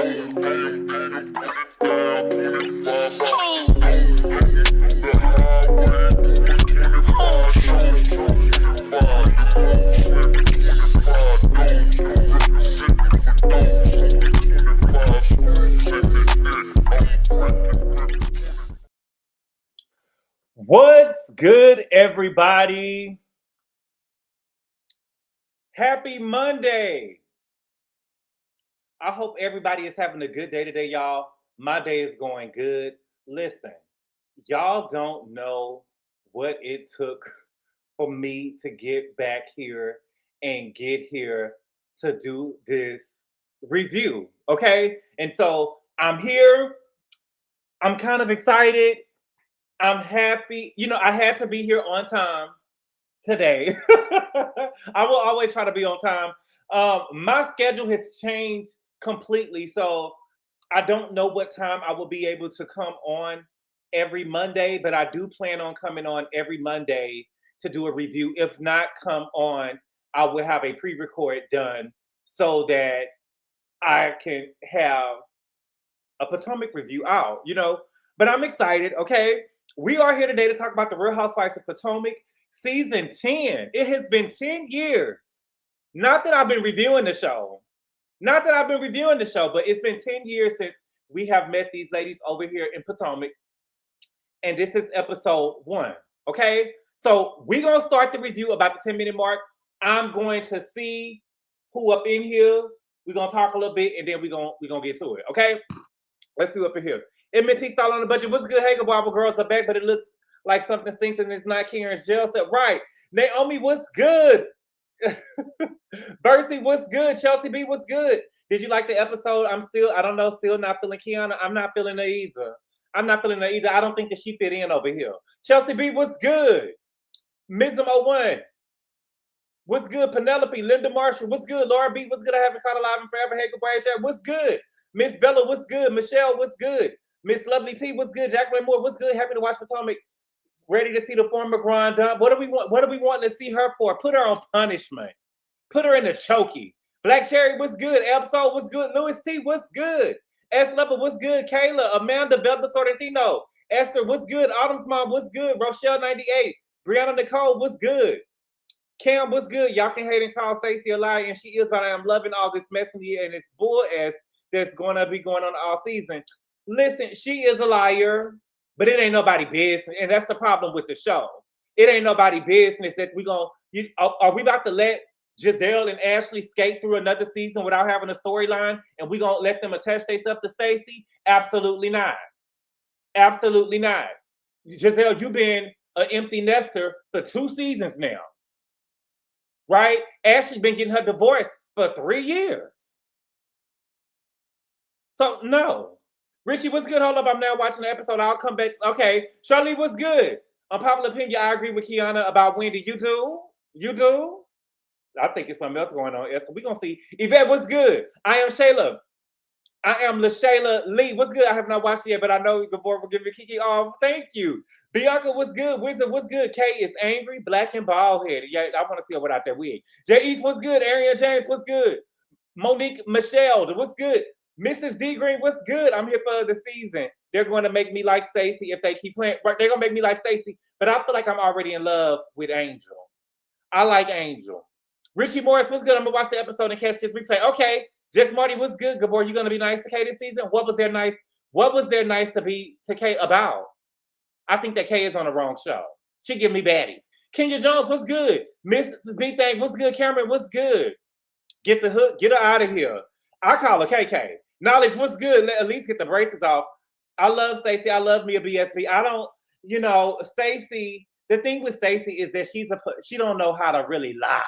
What's good, everybody? Happy Monday. I hope everybody is having a good day today, y'all. My day is going good. Listen, y'all don't know what it took for me to get back here and get here to do this review, okay? And so I'm here. I'm kind of excited. I'm happy. You know, I had to be here on time today. I will always try to be on time. My schedule has changed completely, so I don't know what time I will be able to come on every Monday, but I do plan on coming on every Monday to do a review. If not come on, I will have a pre-record done so that I can have a Potomac review out, you know. But I'm excited, okay? We are here today to talk about the Real Housewives of Potomac season 10. It has been 10 years. Not that I've been reviewing the show. But it's been 10 years since we have met these ladies over here in Potomac. And this is episode 1, okay? So we're going to start the review about the 10-minute mark. I'm going to see who up in here. We're going to talk a little bit, and then we're gonna get to it, okay? Let's see up in here. MT style on the budget. What's good? Hey, Gabor girls are back, but it looks like something stinks and it's not Keiarna's jail set. Right. Naomi, what's good? Bercy, what's good? Chelsea B, what's good? Did you like the episode? I don't know, still not feeling Keiarna. I'm not feeling her either. I don't think that she fit in over here. Chelsea B, what's good? Mizmo 1. What's good? Penelope, Linda Marshall, what's good? Laura B, what's good? I haven't caught alive in forever. Hey, Gabor chat, what's good? Miss Bella, what's good? Michelle, what's good? Miss Lovely T, what's good? Jacqueline Moore, what's good? Happy to watch Potomac. Ready to see the former grind up. What do we want? What are we wanting to see her for? Put her on punishment. Put her in the chokey. Black Cherry, what's good? Absol, what's good? Louis T, what's good? S Level, what's good? Kayla, Amanda, Velda Sorrentino, Esther, what's good? Autumn's mom, what's good? Rochelle 98, Brianna Nicole, what's good? Cam, what's good? Y'all can hate and call Stacey a liar, and she is, but I am loving all this messenger and this bull ass that's gonna be going on all season. Listen, she is a liar, but it ain't nobody business, and that's the problem with the show. It ain't nobody business that are we about to let Gizelle and Ashley skate through another season without having a storyline, and we gonna let them attach themselves to Stacey? Absolutely not. Absolutely not. Gizelle, you've been an empty nester for 2 seasons now, right? Ashley been getting her divorce for 3 years. So no. Richie, what's good? Hold up, I'm now watching the episode. I'll come back. Okay, Charlie, what's good? Unpopular opinion, I agree with Keiarna about Wendy. You do? You do? I think it's something else going on, Esther. We're going to see. Yvette, what's good? I am Shayla. I am LaShayla Lee. What's good? I have not watched it yet, but I know Gabor will give me Kiki. Oh, thank you. Bianca, what's good? Wizard, what's good? Kay is angry, black, and bald-headed. Yeah, I want to see her without that wig. Jay East, what's good? Arian James, what's good? Monique Michelle, what's good? Mrs. D Green, what's good? I'm here for the season. They're going to make me like Stacey if they keep playing. They're going to make me like Stacey, but I feel like I'm already in love with Angel. I like Angel. Richie Morris, what's good? I'm going to watch the episode and catch this replay. Okay. Jess Marty, what's good? Gabor, you going to be nice to Kay this season? What was there nice to be to Kay about? I think that Kay is on the wrong show. She give me baddies. Kenya Jones, what's good? Mrs. B Thing, what's good? Cameron, what's good? Get the hook. Get her out of here. I call her KK. Knowledge, what's good? At least get the braces off. I love Stacey. I love me a BSB. I don't, Stacey, the thing with Stacey is that she don't know how to really lie.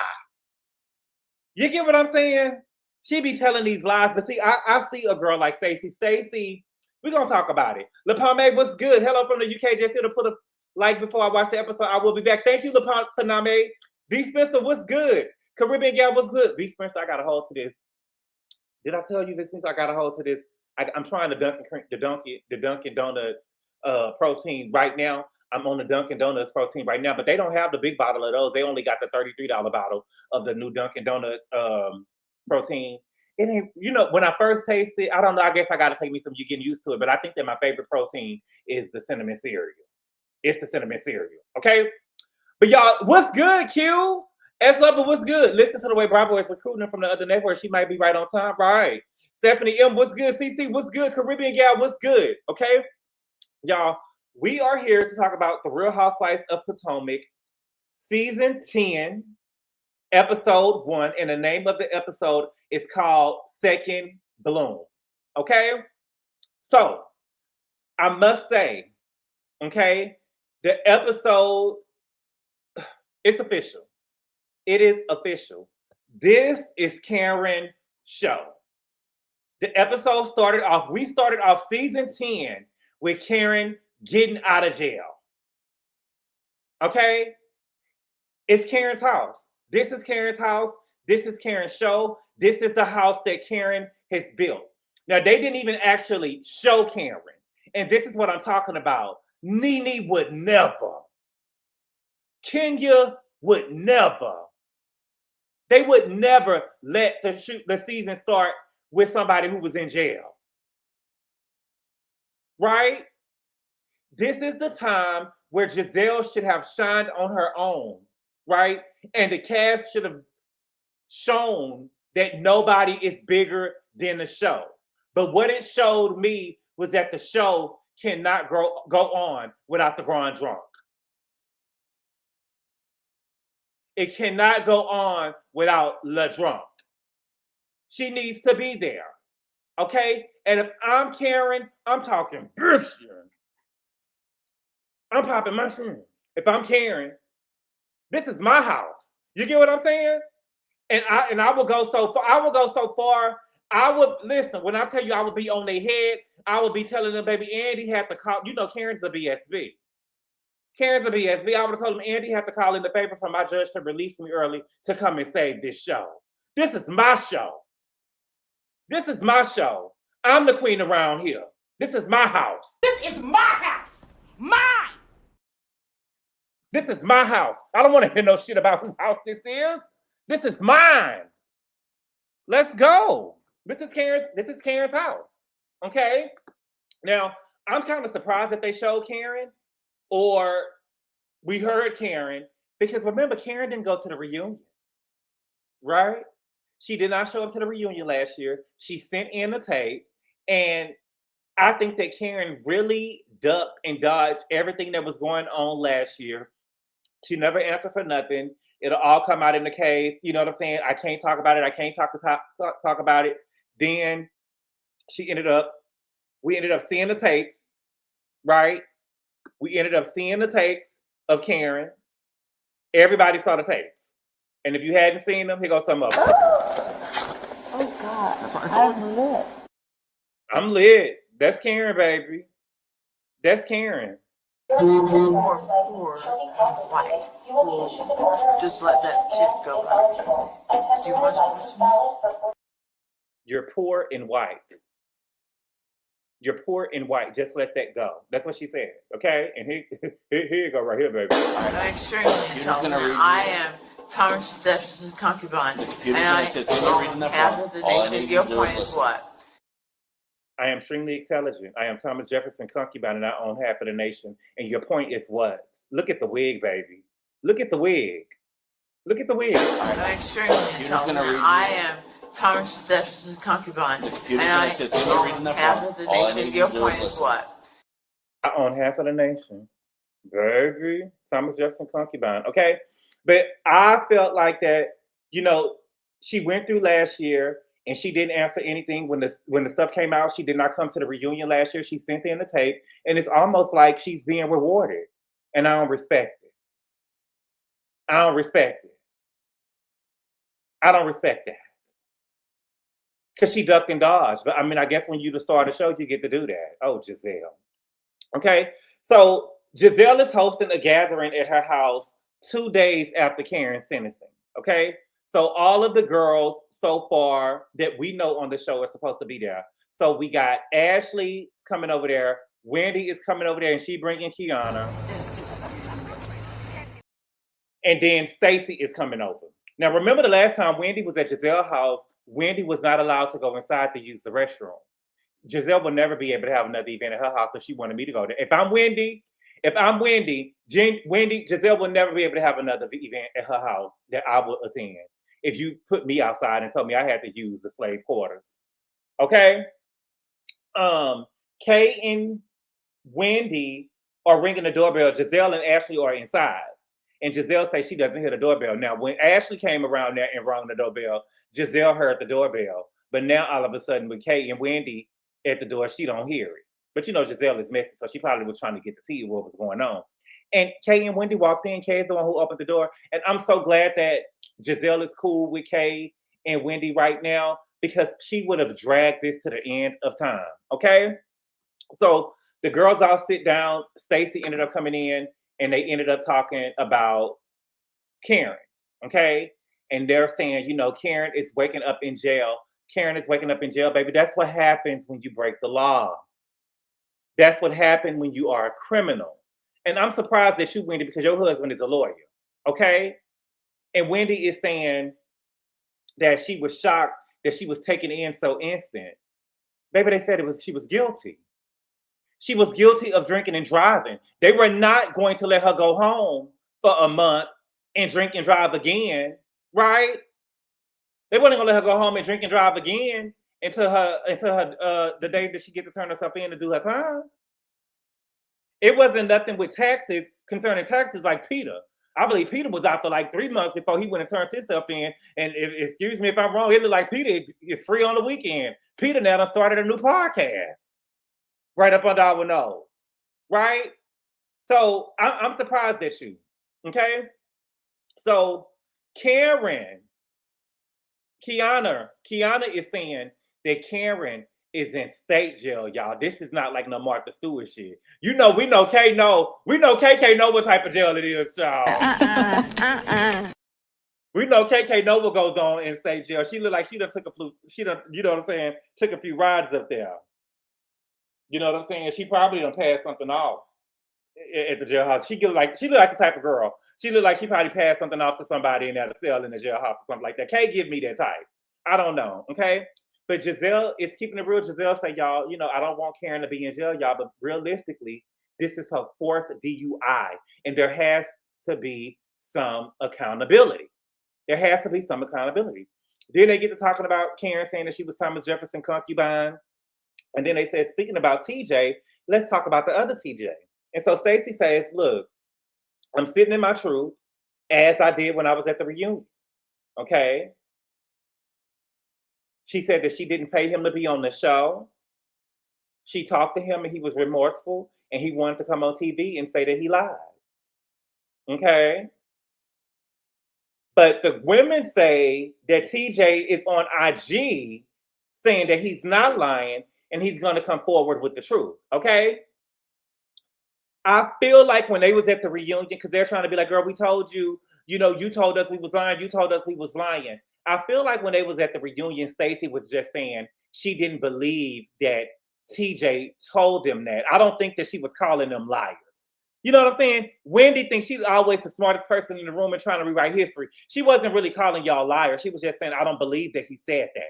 You get what I'm saying? She be telling these lies, but see, I see a girl like Stacey. Stacey, we're going to talk about it. LaPalme, what's good? Hello from the UK. Just here to put a like before I watch the episode. I will be back. Thank you, LaPalme. V. Spencer, what's good? Caribbean Gal, what's good? V. Spencer, I got a hold to this. Did I tell you this? I got a hold to this. I'm trying the Dunkin' Donuts protein right now. I'm on the Dunkin' Donuts protein right now, but they don't have the big bottle of those. They only got the $33 bottle of the new Dunkin' Donuts protein. it ain't, you know, when I first tasted, I don't know, I guess I gotta take me some, you getting used to it, but I think that my favorite protein is the cinnamon cereal. It's the cinnamon cereal, okay? But y'all, what's good, Q? S Lover, what's good? Listen to the way Bravo is recruiting her from the other network. She might be right on time, right? Stephanie M, what's good? CC, what's good? Caribbean Gal, what's good? Okay, y'all, we are here to talk about the Real Housewives of Potomac, season 10, episode 1, and the name of the episode is called Second Bloom. Okay, so I must say, okay, the episode, it's official. It is official. This is Karen's show. The episode started off, we started off season 10 with Karen getting out of jail. Okay? It's Karen's house. This is Karen's house. This is Karen's show. This is the house that Karen has built. Now, they didn't even actually show Karen. And this is what I'm talking about. Nene would never. Kenya would never. They would never let the season start with somebody who was in jail. Right? This is the time where Gizelle should have shined on her own, right? And the cast should have shown that nobody is bigger than the show. But what it showed me was that the show cannot go on without the Grand Drunk. It cannot go on without La Drunk. She needs to be there, okay? And if I'm Karen, I'm talking bitch. I'm popping my shit. If I'm Karen, this is my house. You get what I'm saying? And I will go so far. I will go so far. I would listen when I tell you I would be on their head. I would be telling them, baby, Andy had to call. You know, Karen's a BSB. Karen's a BSB. I would have told him Andy had to call in the favor for my judge to release me early to come and save this show. This is my show. This is my show. I'm the queen around here. This is my house. This is my house. Mine. This is my house. I don't want to hear no shit about whose house this is. This is mine. Let's go. This is Karen's house. Okay? Now, I'm kind of surprised that they showed Karen or we heard Karen because remember, Karen didn't go to the reunion. Right? She did not show up to the reunion last year. She sent in the tape. And I think that Karen really ducked and dodged everything that was going on last year. She never answered for nothing. It'll all come out in the case. You know what I'm saying? I can't talk about it. I can't talk about it. Then we ended up seeing the tapes, right? We ended up seeing the tapes of Karen. Everybody saw the tapes. And if you hadn't seen them, here goes some of them. Oh God, I'm lit. I'm lit. That's Karen, baby. That's Karen. Poor white. Just let that shit go by. Do you want to? You're poor and white. You're poor and white. Just let that go. That's what she said. Okay? And here you go right here, baby. I'm extremely intelligent. I am Thomas Jefferson's concubine. And I own half of the nation. Your point is what? I am extremely intelligent. I am Thomas Jefferson concubine and I own half of the nation. And your point is what? Look at the wig, baby. Look at the wig. Look at the wig. I'm extremely intelligent. I am Thomas Jefferson's concubine. And I own half of the nation. Your point is what? I own half of the nation. Baby. Thomas Jefferson concubine. Okay? But I felt like that, you know, she went through last year and she didn't answer anything when the stuff came out. She did not come to the reunion last year. She sent in the tape, and it's almost like she's being rewarded. And I don't respect it. I don't respect it. I don't respect that. Because she ducked and dodged. But I mean, I guess when you the star of the show, you get to do that. Oh, Gizelle. Okay. So Gizelle is hosting a gathering at her house 2 days after Karen's sentencing. Okay. So all of the girls so far that we know on the show are supposed to be there. So we got Ashley coming over there. Wendy is coming over there and she bringing Keiarna. And then Stacey is coming over. Now, remember the last time Wendy was at Gizelle's house Wendy was not allowed to go inside to use the restroom. Gizelle will never be able to have another event at her house if she wanted me to go there. If I'm Wendy, Gizelle will never be able to have another event at her house that I will attend if you put me outside and told me I had to use the slave quarters. Okay? Kay and Wendy are ringing the doorbell. Gizelle and Ashley are inside. And Gizelle says she doesn't hear the doorbell. Now, when Ashley came around there and rang the doorbell, Gizelle heard the doorbell. But now, all of a sudden, with Kay and Wendy at the door, she don't hear it. But you know, Gizelle is messy, so she probably was trying to get to see what was going on. And Kay and Wendy walked in. Kay is the one who opened the door. And I'm so glad that Gizelle is cool with Kay and Wendy right now, because she would have dragged this to the end of time. Okay? So the girls all sit down. Stacey ended up coming in, and they ended up talking about Karen. Okay? And they're saying, you know, Karen is waking up in jail. Karen is waking up in jail, baby. That's what happens when you break the law. That's what happened when you are a criminal. And I'm surprised that you, Wendy, because your husband is a lawyer. Okay? And Wendy is saying that she was shocked that she was taken in so instant. Baby, they said she was guilty. She was guilty of drinking and driving. They were not going to let her go home for a month and drink and drive again, right? They weren't gonna let her go home and drink and drive again until the day that she gets to turn herself in to do her time. It wasn't nothing with taxes, concerning taxes, like Peter. I believe Peter was out for like 3 months before he went and turned himself in. And excuse me if I'm wrong, it looked like Peter is free on the weekend. Peter now done started a new podcast right up under our nose, right? So I'm surprised at you, okay? So Keiarna is saying that Karen is in state jail, y'all. This is not like no Martha Stewart shit. We know KK know what type of jail it is, y'all. We know KK know what goes on in state jail. She look like she done took you know what I'm saying, took a few rides up there. You know what I'm saying? She probably done passed something off at the jailhouse. She look like the type of girl. She look like she probably passed something off to somebody in that cell in the jailhouse or something like that. Can't give me that type. I don't know, okay? But Gizelle is keeping it real. Gizelle say, y'all, you know, I don't want Karen to be in jail, y'all, but realistically, this is her 4th DUI, and there has to be some accountability. There has to be some accountability. Then they get to talking about Karen saying that she was Thomas Jefferson concubine. And then they said, speaking about TJ, let's talk about the other TJ. And so Stacey says, look, I'm sitting in my truth as I did when I was at the reunion. Okay? She said that she didn't pay him to be on the show. She talked to him and he was remorseful and he wanted to come on TV and say that he lied. Okay? But the women say that TJ is on IG saying that he's not lying and he's going to come forward with the truth. Okay? I feel like when they was at the reunion, because they're trying to be like, girl, we told you, you know, you told us we was lying. You told us we was lying. I feel like when they was at the reunion, Stacey was just saying she didn't believe that TJ told them that. I don't think that she was calling them liars. You know what I'm saying? Wendy thinks she's always the smartest person in the room and trying to rewrite history. She wasn't really calling y'all liars. She was just saying, I don't believe that he said that.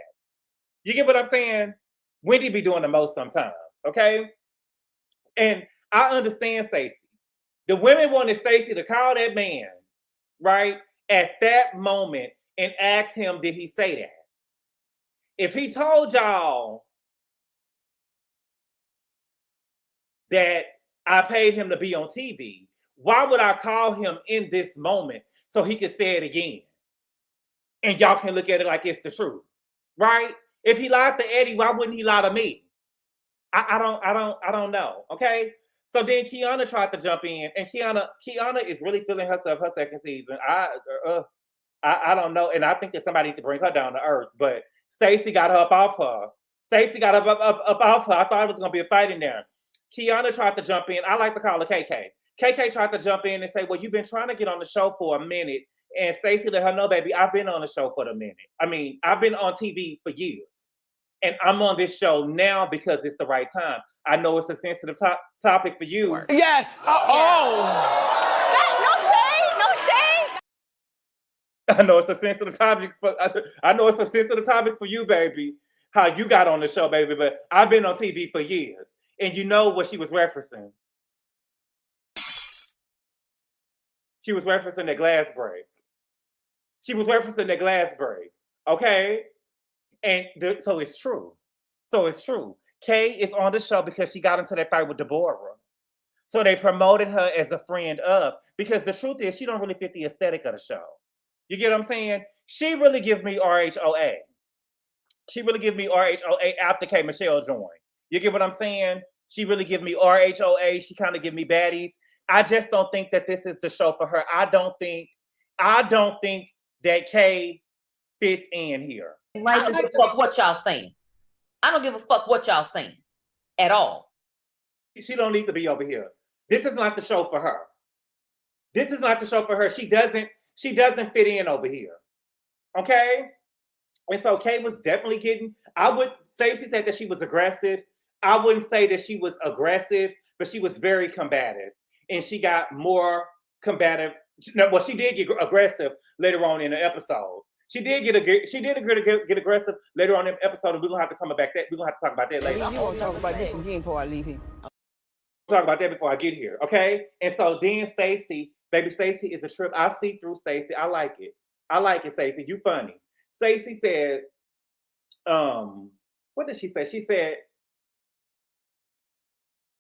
You get what I'm saying? Wendy be doing the most sometimes, okay? And I understand Stacey. The women wanted Stacey to call that man, right, at that moment and ask him, did he say that? If he told y'all that I paid him to be on TV, why would I call him in this moment so he could say it again? And y'all can look at it like it's the truth, right? If he lied to Eddie, why wouldn't he lie to me? I don't know, okay? So then Keiarna tried to jump in, and Keiarna is really feeling herself her second season. I don't know, and I think that somebody needs to bring her down to earth. But Stacey got her up off her. Stacey got her up off her. I thought it was gonna be a fight in there. Keiarna tried to jump in. I like to call her KK. KK tried to jump in and say, "Well, you've been trying to get on the show for a minute," and Stacey let her know, "Baby, I've been on the show for a minute. I mean, I've been on TV for years, and I'm on this show now because it's the right time. I know it's a sensitive topic for you." Yes. Oh. I know it's a sensitive topic I know it's a sensitive topic for you, baby. How you got on the show, baby, but I've been on TV for years. And you know what she was referencing. She was referencing the glass break. She was referencing the glass break. Okay? And so it's true. So it's true. Kay is on the show because she got into that fight with Deborah. So they promoted her as a friend of, because the truth is she don't really fit the aesthetic of the show. You get what I'm saying? She really give me RHOA. She really give me RHOA after K Michelle joined. You get what I'm saying? She really give me RHOA. She kind of give me baddies. I just don't think that this is the show for her. I don't think that Kay fits in here. I don't give a fuck what y'all saying. I don't give a fuck what y'all saying at all. She don't need to be over here. This is not the show for her. This is not the show for her. She doesn't fit in over here. Okay? And so Kay was definitely Stacey said that she was aggressive. I wouldn't say that she was aggressive, but she was very combative. And she got more combative. Well, she did get aggressive later on in the episode. She did get aggressive later on in the episode, and we're gonna have to come back that. We're gonna have to talk about that later. You won't talk about this again before I leave here. Talk about that before I get here, okay? And so then Stacey, baby, Stacey is a trip. I see through Stacey. I like it. I like it, Stacey. You funny. Stacey said, what did she say? She said,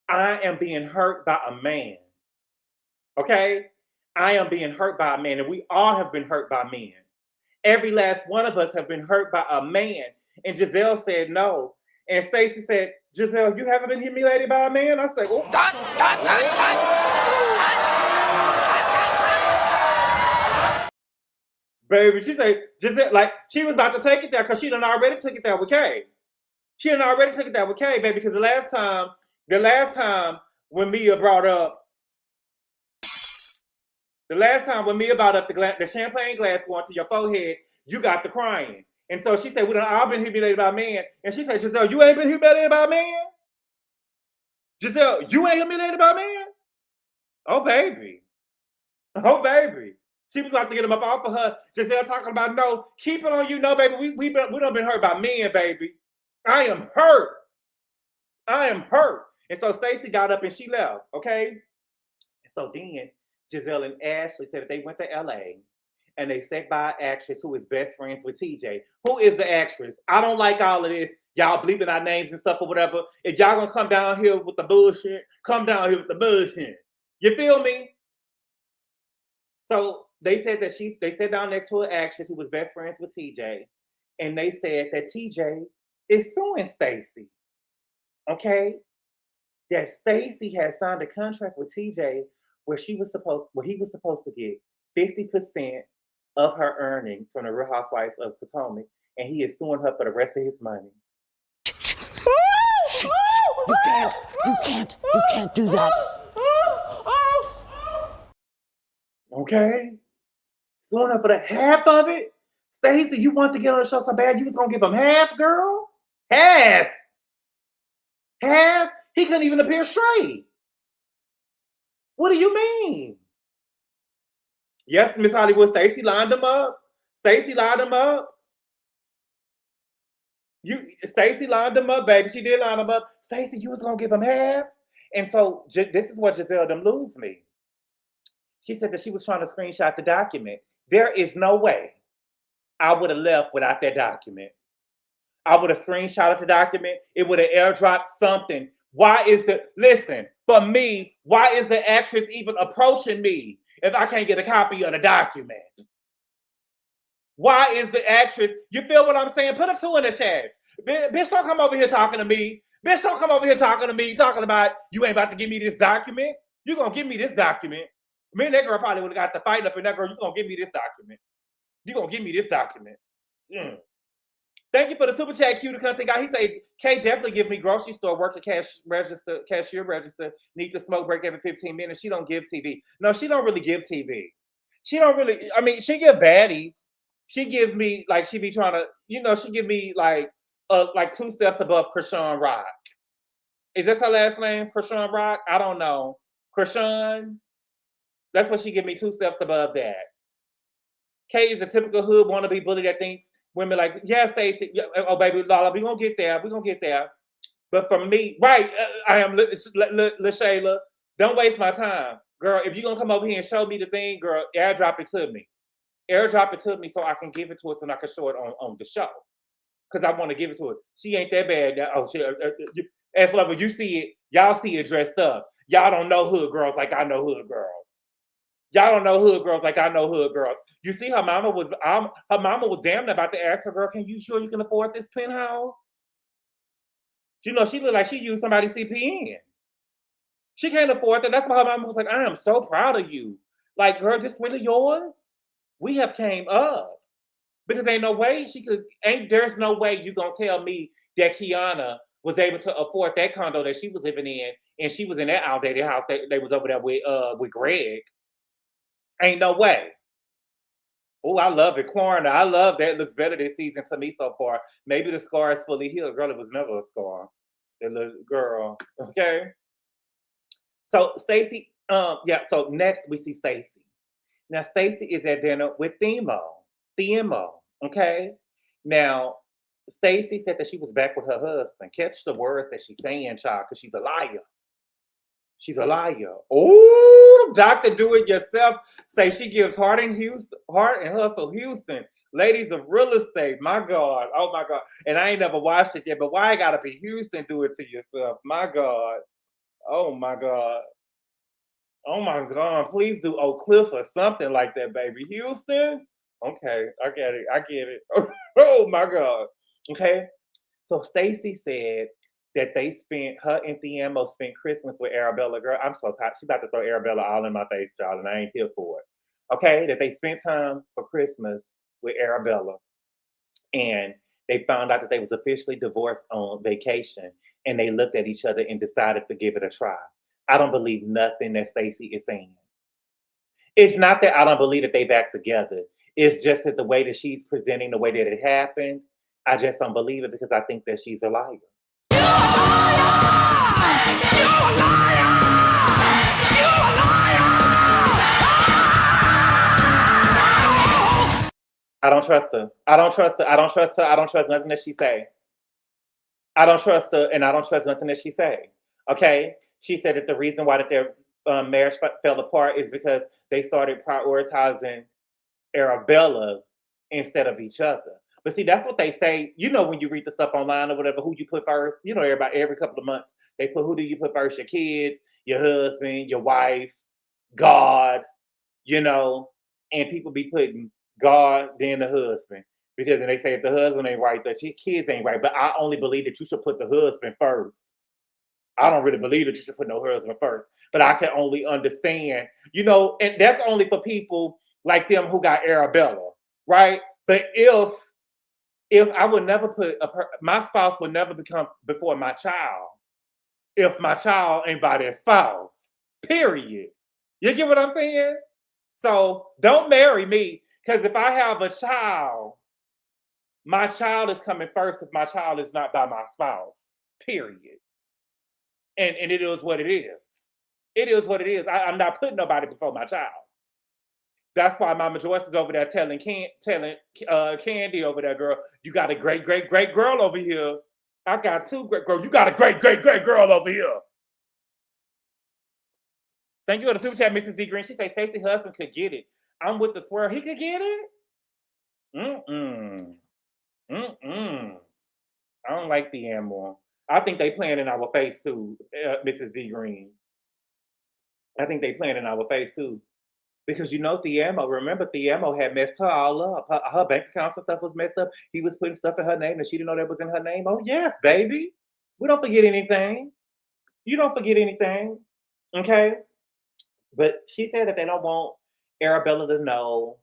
I am being hurt by a man. Okay? I am being hurt by a man, and we all have been hurt by men. Every last one of us have been hurt by a man. And Gizelle said no. And Stacey said, Gizelle, you haven't been humiliated by a man? I said, oh. Baby, she said, Gizelle, like, she was about to take it there because she done already took it there with Kay. She done already took it there with Kay, baby, because the last time when Mia brought up the champagne glass going to your forehead, you got the crying. And so she said, we done all been humiliated by a man. And she said, Gizelle, you ain't been humiliated by a man? Gizelle, you ain't humiliated by a man? Oh, baby. Oh, baby. She was about to get him up off of her. Gizelle talking about, no, keep it on you. No, baby, we done been hurt by men, baby. I am hurt. I am hurt. And so Stacey got up and she left, okay? And so then Gizelle and Ashley said that they went to LA and they sat by an actress who is best friends with TJ. Who is the actress? I don't like all of this. Y'all bleeping our names and stuff or whatever. If y'all gonna come down here with the bullshit, come down here with the bullshit. You feel me? So they said that they sat down next to an actress who was best friends with TJ, and they said that TJ is suing Stacey. Okay? That Stacey had signed a contract with TJ where he was supposed to get 50% of her earnings from the Real Housewives of Potomac, and he is suing her for the rest of his money. You can't do that. Okay? Suing her for the half of it? Stacey, you want to get on the show so bad you was gonna give him half, girl? Half? Half? He couldn't even appear straight. What do you mean? Yes, Miss Hollywood, Stacey lined him up. Stacey lined him up. Stacey lined him up, baby. She did line him up. Stacey, you was gonna give him half? And so this is what Gizelle them lose me. She said that she was trying to screenshot the document. There is no way I would have left without that document. I would have screenshotted the document. It would have airdropped something. Listen, for me, why is the actress even approaching me if I can't get a copy of the document? Why is the actress, you feel what I'm saying? Put a 2 in the chat. Bitch, don't come over here talking to me. Bitch, don't come over here talking to me, talking about you ain't about to give me this document. You gonna give me this document. Me and that girl probably would have got the fight up in that girl. You gonna give me this document. You gonna give me this document. Thank you for the super chat, Q, the content guy. He said, Kay definitely give me grocery store work, the cashier register, need to smoke break every 15 minutes. She don't give TV. No, she don't really give TV. She don't really, I mean, she give baddies. She give me, like, she be trying to, she give me, like 2 steps above Krishan Rock. Is that her last name, Krishan Rock? I don't know. Krishan? That's what she give me, 2 steps above that. Kay is a typical hood wannabe bully that thinks women like, yeah, Stacey, yeah, oh baby, Lala, we gonna get there, we gonna get there. But for me, right, I am LaShayla. Don't waste my time, girl. If you're gonna come over here and show me the thing, girl, airdrop it to me. Airdrop it to me so I can give it to her so I can show it on the show. Because I want to give it to her. She ain't that bad. Oh, she, as lover, you see it, y'all see it dressed up. Y'all don't know hood girls like I know hood girls. Y'all don't know hood girls like I know hood girls. You see, her mama was damn about to ask her, girl, can you sure you can afford this penthouse? You know, she looked like she used somebody's CPN. She can't afford that. That's why her mama was like, I am so proud of you. Like, girl, this really yours? We have came up. Because there's no way you gonna tell me that Keiarna was able to afford that condo that she was living in, and she was in that outdated house that they was over there with Greg. Ain't no way. Oh, I love it, Keiarna. I love that. It looks better this season to me so far. Maybe the scar is fully healed. Girl, it was never a scar. That little girl. Okay. So Stacey, so next we see Stacey. Now Stacey is at dinner with Themo. Okay. Now Stacey said that she was back with her husband. Catch the words that she's saying, child, because she's a liar. She's a liar. Oh, Dr. Do It Yourself say she gives Heart and Hustle Houston. Ladies of real estate. My God. Oh my God. And I ain't never watched it yet, but why it gotta be Houston? Do it to yourself. My God. Oh my God. Oh my God. Please do Oak Cliff or something like that, baby. Houston? Okay, I get it. Oh my God. Okay. So Stacey said that her and Themo spent Christmas with Arabella. Girl, I'm so tired. She about to throw Arabella all in my face, y'all, and I ain't here for it. Okay, that they spent time for Christmas with Arabella. And they found out that they was officially divorced on vacation. And they looked at each other and decided to give it a try. I don't believe nothing that Stacey is saying. It's not that I don't believe that they back together. It's just that the way that she's presenting the way that it happened, I just don't believe it because I think that she's a liar. You're a liar! You're a liar! You're a liar! I don't trust her. I don't trust her. I don't trust her. I don't trust nothing that she say. I don't trust her, and I don't trust nothing that she say. Okay? She said that the reason why that their marriage fell apart is because they started prioritizing Arabella instead of each other. But see, that's what they say. You know, when you read the stuff online or whatever, who you put first. You know, every couple of months, they put who do you put first? Your kids, your husband, your wife, God, you know, and people be putting God, then the husband. Because then they say if the husband ain't right, the kids ain't right. But I only believe that you should put the husband first. I don't really believe that you should put no husband first. But I can only understand, you know, and that's only for people like them who got Arabella, right? But if I would never put my spouse would never become before my child if my child ain't by their spouse, period. You get what I'm saying? So don't marry me, because if I have a child, my child is coming first if my child is not by my spouse, period. And it is what it is. It is what it is. I'm not putting nobody before my child. That's why Mama Joyce is over there telling Candy over there, girl, you got a great, great, great girl over here. I got two great girls. You got a great, great, great girl over here. Thank you for the super chat, Mrs. D. Green. She says Stacey's husband could get it. I'm with the swear. He could get it? I don't like the animal. I think they playing in our face too, Mrs. D. Green. I think they playing in our face too. Because you know remember Themo had messed her all up. Her bank accounts and stuff was messed up. He was putting stuff in her name and she didn't know that was in her name. Oh yes, baby. We don't forget anything. You don't forget anything. Okay? But she said that they don't want Arabella to know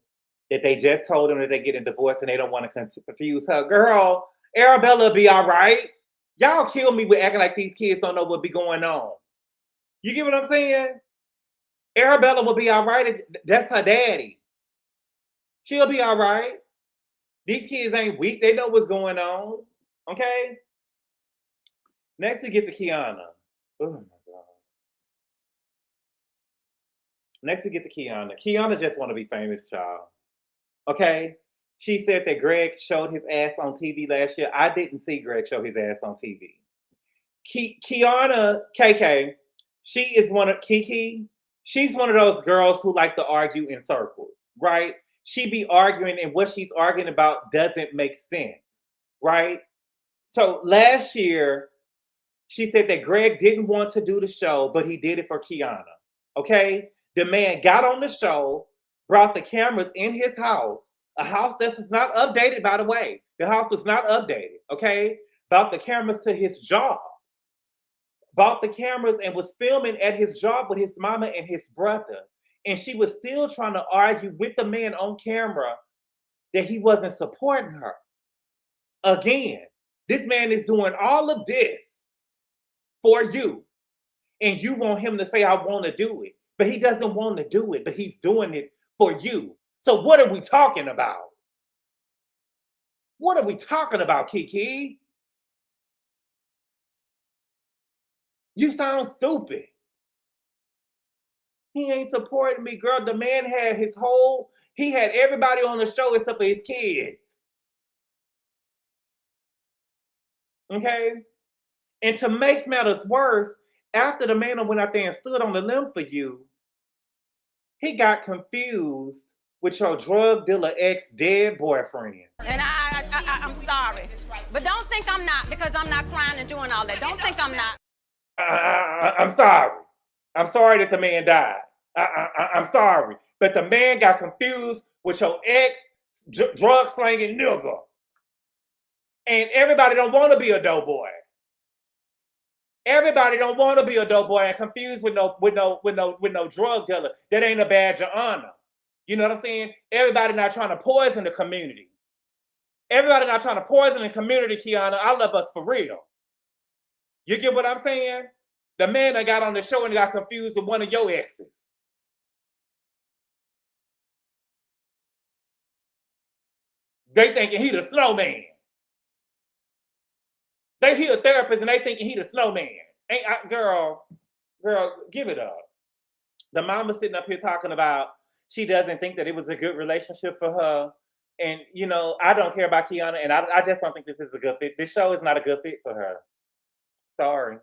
that they just told them that they're getting divorced and they don't want to confuse her. Girl, Arabella be all right. Y'all kill me with acting like these kids don't know what be going on. You get what I'm saying? Arabella will be all right. That's her daddy. She'll be all right. These kids ain't weak. They know what's going on. Okay? Next we get to Keiarna. Oh my God. Next we get to Keiarna. Keiarna just want to be famous, child. Okay? She said that Greg showed his ass on TV last year. I didn't see Greg show his ass on TV. Keiarna, KK, she is one of Kiki. She's one of those girls who like to argue in circles, right? She be arguing, and what she's arguing about doesn't make sense, right? So last year, she said that Greg didn't want to do the show, but he did it for Keiarna. Okay? The man got on the show, brought the cameras in his house, a house that was not updated, by the way. The house was not updated, okay? Brought the cameras to his job. Bought the cameras and was filming at his job with his mama and his brother. And she was still trying to argue with the man on camera that he wasn't supporting her. Again, this man is doing all of this for you. And you want him to say, I want to do it. But he doesn't want to do it, but he's doing it for you. So what are we talking about? What are we talking about, Kiki? You sound stupid. He ain't supporting me, girl. The man had he had everybody on the show except for his kids. Okay? And to make matters worse, after the man went out there and stood on the limb for you, he got confused with your drug dealer ex-dead boyfriend. And I'm sorry. But don't think I'm not, because I'm not crying and doing all that. Don't think I'm not. I'm sorry. I'm sorry that the man died. I'm sorry. But the man got confused with your ex-drug slanging nigga. And everybody don't want to be a doughboy. Everybody don't want to be a doughboy and confused with no drug dealer. That ain't a badge of honor. You know what I'm saying? Everybody not trying to poison the community. Everybody not trying to poison the community, Keiarna. I love us for real. You get what I'm saying? The man that got on the show and got confused with one of your exes. They thinking he the snowman. He a therapist and they thinking he the snowman. Girl, give it up. The mama sitting up here talking about she doesn't think that it was a good relationship for her. And, you know, I don't care about Keiarna, and I just don't think this is a good fit. This show is not a good fit for her. Sorry.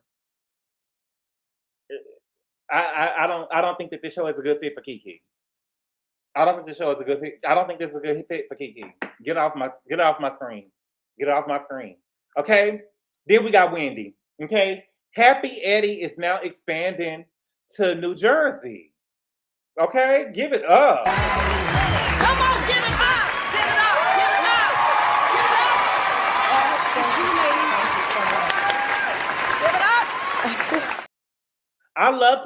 I don't think that this show is a good fit for Kiki. I don't think this show is a good fit. I don't think this is a good fit for Kiki. Get off my screen. Get off my screen. Okay? Then we got Wendy. Okay? Happy Eddie is now expanding to New Jersey. Okay? Give it up. Come on, give it up. Give it up. Give it up. Give it up. Give it up. I love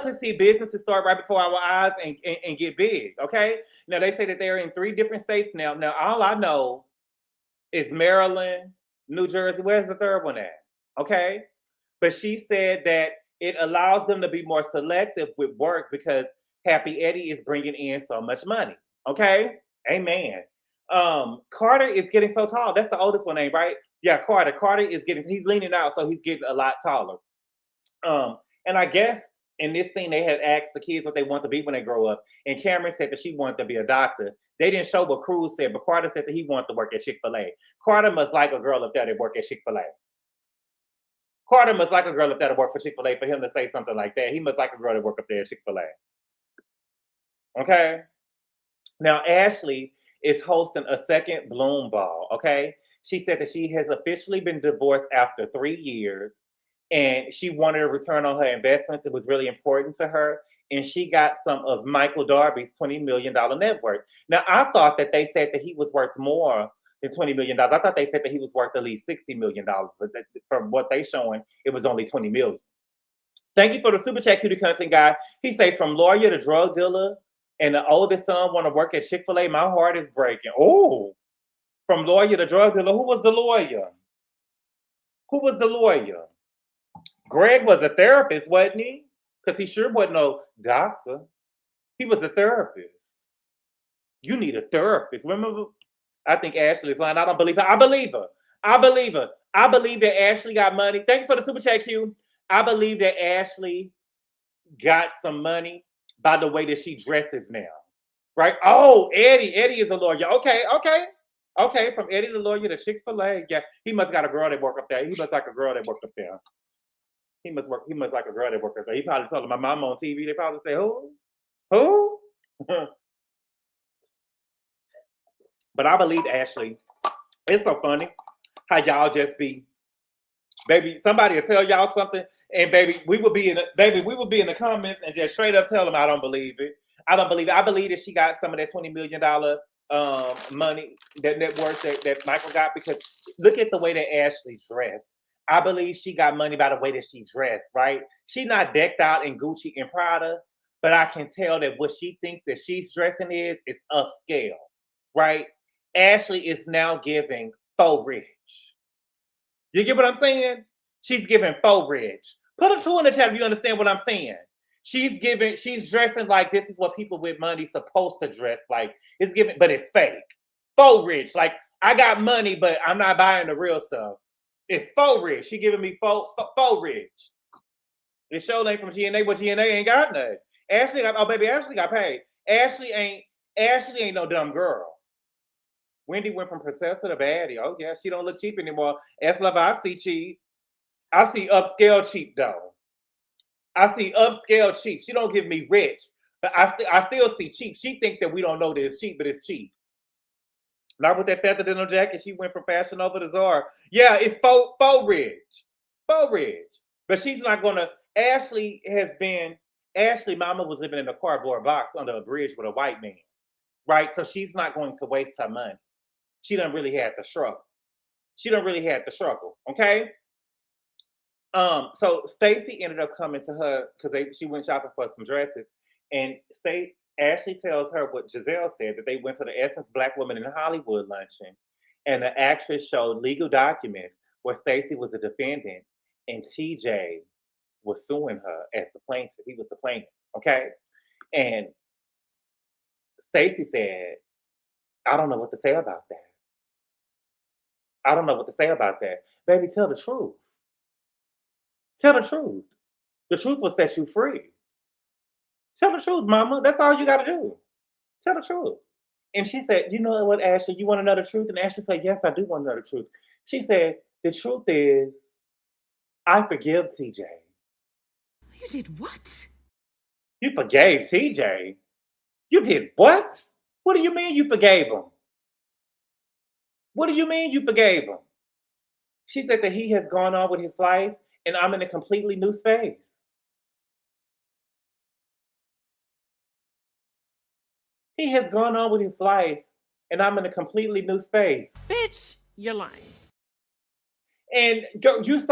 to see businesses start right before our eyes and get big. Okay? Now they say that they're in 3 different states now. Now all I know is Maryland, New Jersey. Where's the third one at? Okay? But she said that it allows them to be more selective with work because Happy Eddie is bringing in so much money. Okay? Amen. Carter is getting so tall. That's the oldest one name, right? Yeah, Carter. Carter is he's leaning out, so he's getting a lot taller. And I guess in this scene, they had asked the kids what they want to be when they grow up. And Cameron said that she wanted to be a doctor. They didn't show what Cruz said, but Carter said that he wanted to work at Chick-fil-A. Carter must like a girl up there that work at Chick-fil-A. Carter must like a girl up there to work for Chick-fil-A for him to say something like that. He must like a girl that work up there at Chick-fil-A. Okay? Now, Ashley is hosting a second Bloom Ball, okay? She said that she has officially been divorced after 3 years, and she wanted to return on her investments. It was really important to her, and she got some of Michael Darby's $20 million net worth. Now, I thought that they said that he was worth more than $20 million. I thought they said that he was worth at least $60 million, but from what they showing, it was only $20 million. Thank you for the super chat, cutie content guy. He said, from lawyer to drug dealer, and the oldest son want to work at Chick-fil-A, my heart is breaking. Oh, from lawyer to drug dealer. Who was the lawyer? Who was the lawyer? Greg was a therapist, wasn't he? Because he sure wasn't no doctor. He was a therapist. You need a therapist. Remember? I think Ashley is lying. I don't believe her. I believe her. I believe her. I believe that Ashley got money. Thank you for the super chat, Q. I believe that Ashley got some money by the way that she dresses now. Right? Oh, Eddie. Eddie is a lawyer. Okay. From Eddie the lawyer to Chick-fil-A. Yeah, he must got a girl that work up there. He must like a girl that worked up there. He must like a girl that worked up there. He probably told my mom on TV. They probably say, who? But I believe Ashley. It's so funny how y'all just be, baby. Somebody will tell y'all something, and baby, we would be in the comments and just straight up tell them I don't believe it. I don't believe it. I believe that she got some of that $20 million money, that net worth that Michael got, because look at the way that Ashley dressed. I believe she got money by the way that she dressed, right? She not decked out in Gucci and Prada, but I can tell that what she thinks that she's dressing is upscale, right? Ashley is now giving faux rich. You get what I'm saying? She's giving faux rich. Put a 2 in the chat if you understand what I'm saying. She's dressing like this is what people with money supposed to dress like. It's giving, but it's fake. Faux rich. Like, I got money, but I'm not buying the real stuff. It's faux rich. She giving me faux rich. This show ain't from GNA, but GNA ain't got nothing. Ashley got paid. Ashley ain't no dumb girl. Wendy went from princess to the baddie. Oh yeah, she don't look cheap anymore. S-Lover, I see cheap. I see upscale cheap though. I see upscale cheap. She don't give me rich, but I still see cheap. She think that we don't know that it's cheap, but it's cheap. Not with that feather denim jacket. She went from Fashion Nova to Zara. Yeah, it's faux rich. Faux rich. But she's not gonna. Ashley mama was living in a cardboard box under a bridge with a white man. Right? So she's not going to waste her money. She done really had the struggle. Okay? So Stacey ended up coming to her because she went shopping for some dresses, and Ashley tells her what Gizelle said, that they went to the Essence Black Women in Hollywood luncheon, and the actress showed legal documents where Stacey was a defendant and TJ was suing her as the plaintiff. He was the plaintiff. Okay? And Stacey said, I don't know what to say about that. Baby, tell the truth. Tell the truth. The truth will set you free. Tell the truth, mama. That's all you got to do. Tell the truth. And she said, you know what, Ashley, you want to know the truth? And Ashley said, yes, I do want to know the truth. She said, the truth is, I forgive TJ. You did what? You forgave TJ? You did what? What do you mean you forgave him? What do you mean you forgave him? She said that he has gone on with his life and I'm in a completely new space. He has gone on with his life and I'm in a completely new space. Bitch, you're lying. And this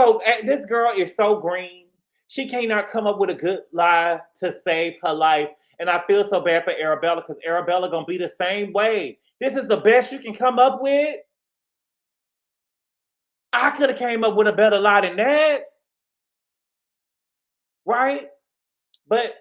girl is so green. She cannot come up with a good lie to save her life. And I feel so bad for Arabella because Arabella gonna be the same way. This is the best you can come up with. I could have came up with a better lie than that. Right? But,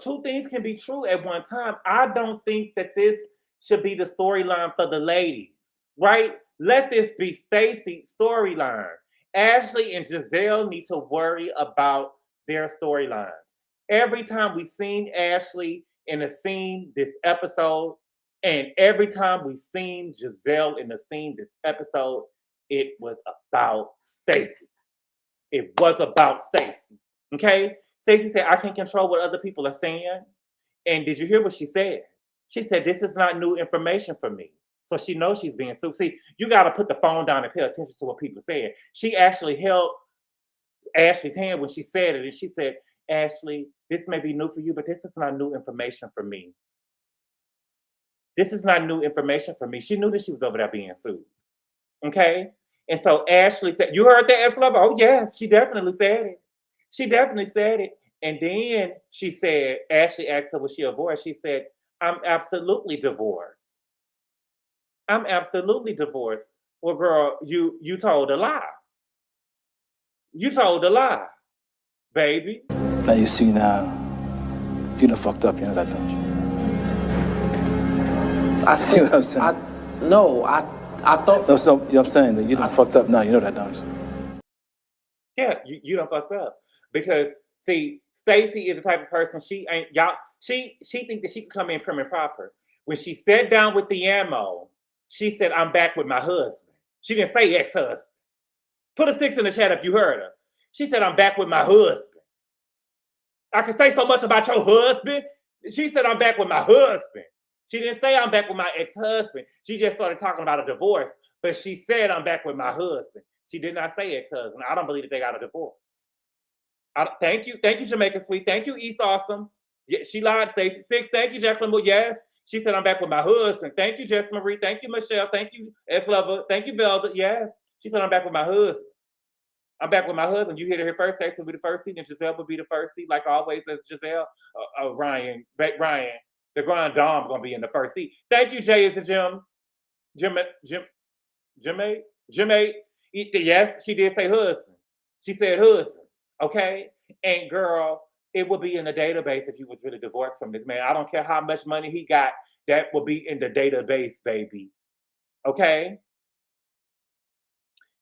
two things can be true at one time. I don't think that this should be the storyline for the ladies. Right? Let this be Stacey's storyline. Ashley and Gizelle need to worry about their storylines. Every time we've seen Ashley in a scene this episode, and every time we've seen Gizelle in the scene this episode, it was about Stacey. It was about Stacey. Okay? Stacey said, I can't control what other people are saying. And did you hear what she said? She said, this is not new information for me. So she knows she's being sued. See, you got to put the phone down and pay attention to what people said. She actually held Ashley's hand when she said it. And she said, Ashley, this may be new for you, but this is not new information for me. This is not new information for me. She knew that she was over there being sued. Okay? And so Ashley said, you heard that, S-Lover? Oh, yes, she definitely said it. She definitely said it. And then she said, Ashley asked her, was she divorced? She said, I'm absolutely divorced. I'm absolutely divorced. Well, girl, you told a lie. You told a lie, baby. Now you see now, you done fucked up, you know that, don't you? I see what I'm saying? I thought... No, so, you know what I'm saying? That you done fucked up now, you know that, don't you? Yeah, you done fucked up. Because, see, Stacey is the type of person she ain't y'all. She think that she can come in prim and proper. When she sat down with the ammo, she said, "I'm back with my husband." She didn't say ex-husband. Put a 6 in the chat if you heard her. She said, "I'm back with my husband." I can say so much about your husband. She said, "I'm back with my husband." She didn't say, "I'm back with my ex-husband." She just started talking about a divorce, but she said, "I'm back with my husband." She did not say ex-husband. I don't believe that they got a divorce. Thank you, Jamaica Sweet. Thank you, East Awesome. Yeah, she lied, Stacey. 6, thank you, Jacqueline Moore. Yes, she said, "I'm back with my husband." Thank you, Jess Marie. Thank you, Michelle. Thank you, S Lover. Thank you, Velda. Yes, she said, "I'm back with my husband." I'm back with my husband. You hear it here first. Stacey will be the first seat, and Gizelle will be the first seat, like always. As Gizelle, Ryan, the Grand Dame gonna be in the first seat. Thank you, Jay. Is a Jim. Yes, she did say husband. She said husband. Okay, and girl, it would be in the database if you was really divorced from this man. I don't care how much money he got. That will be in the database, baby. Okay.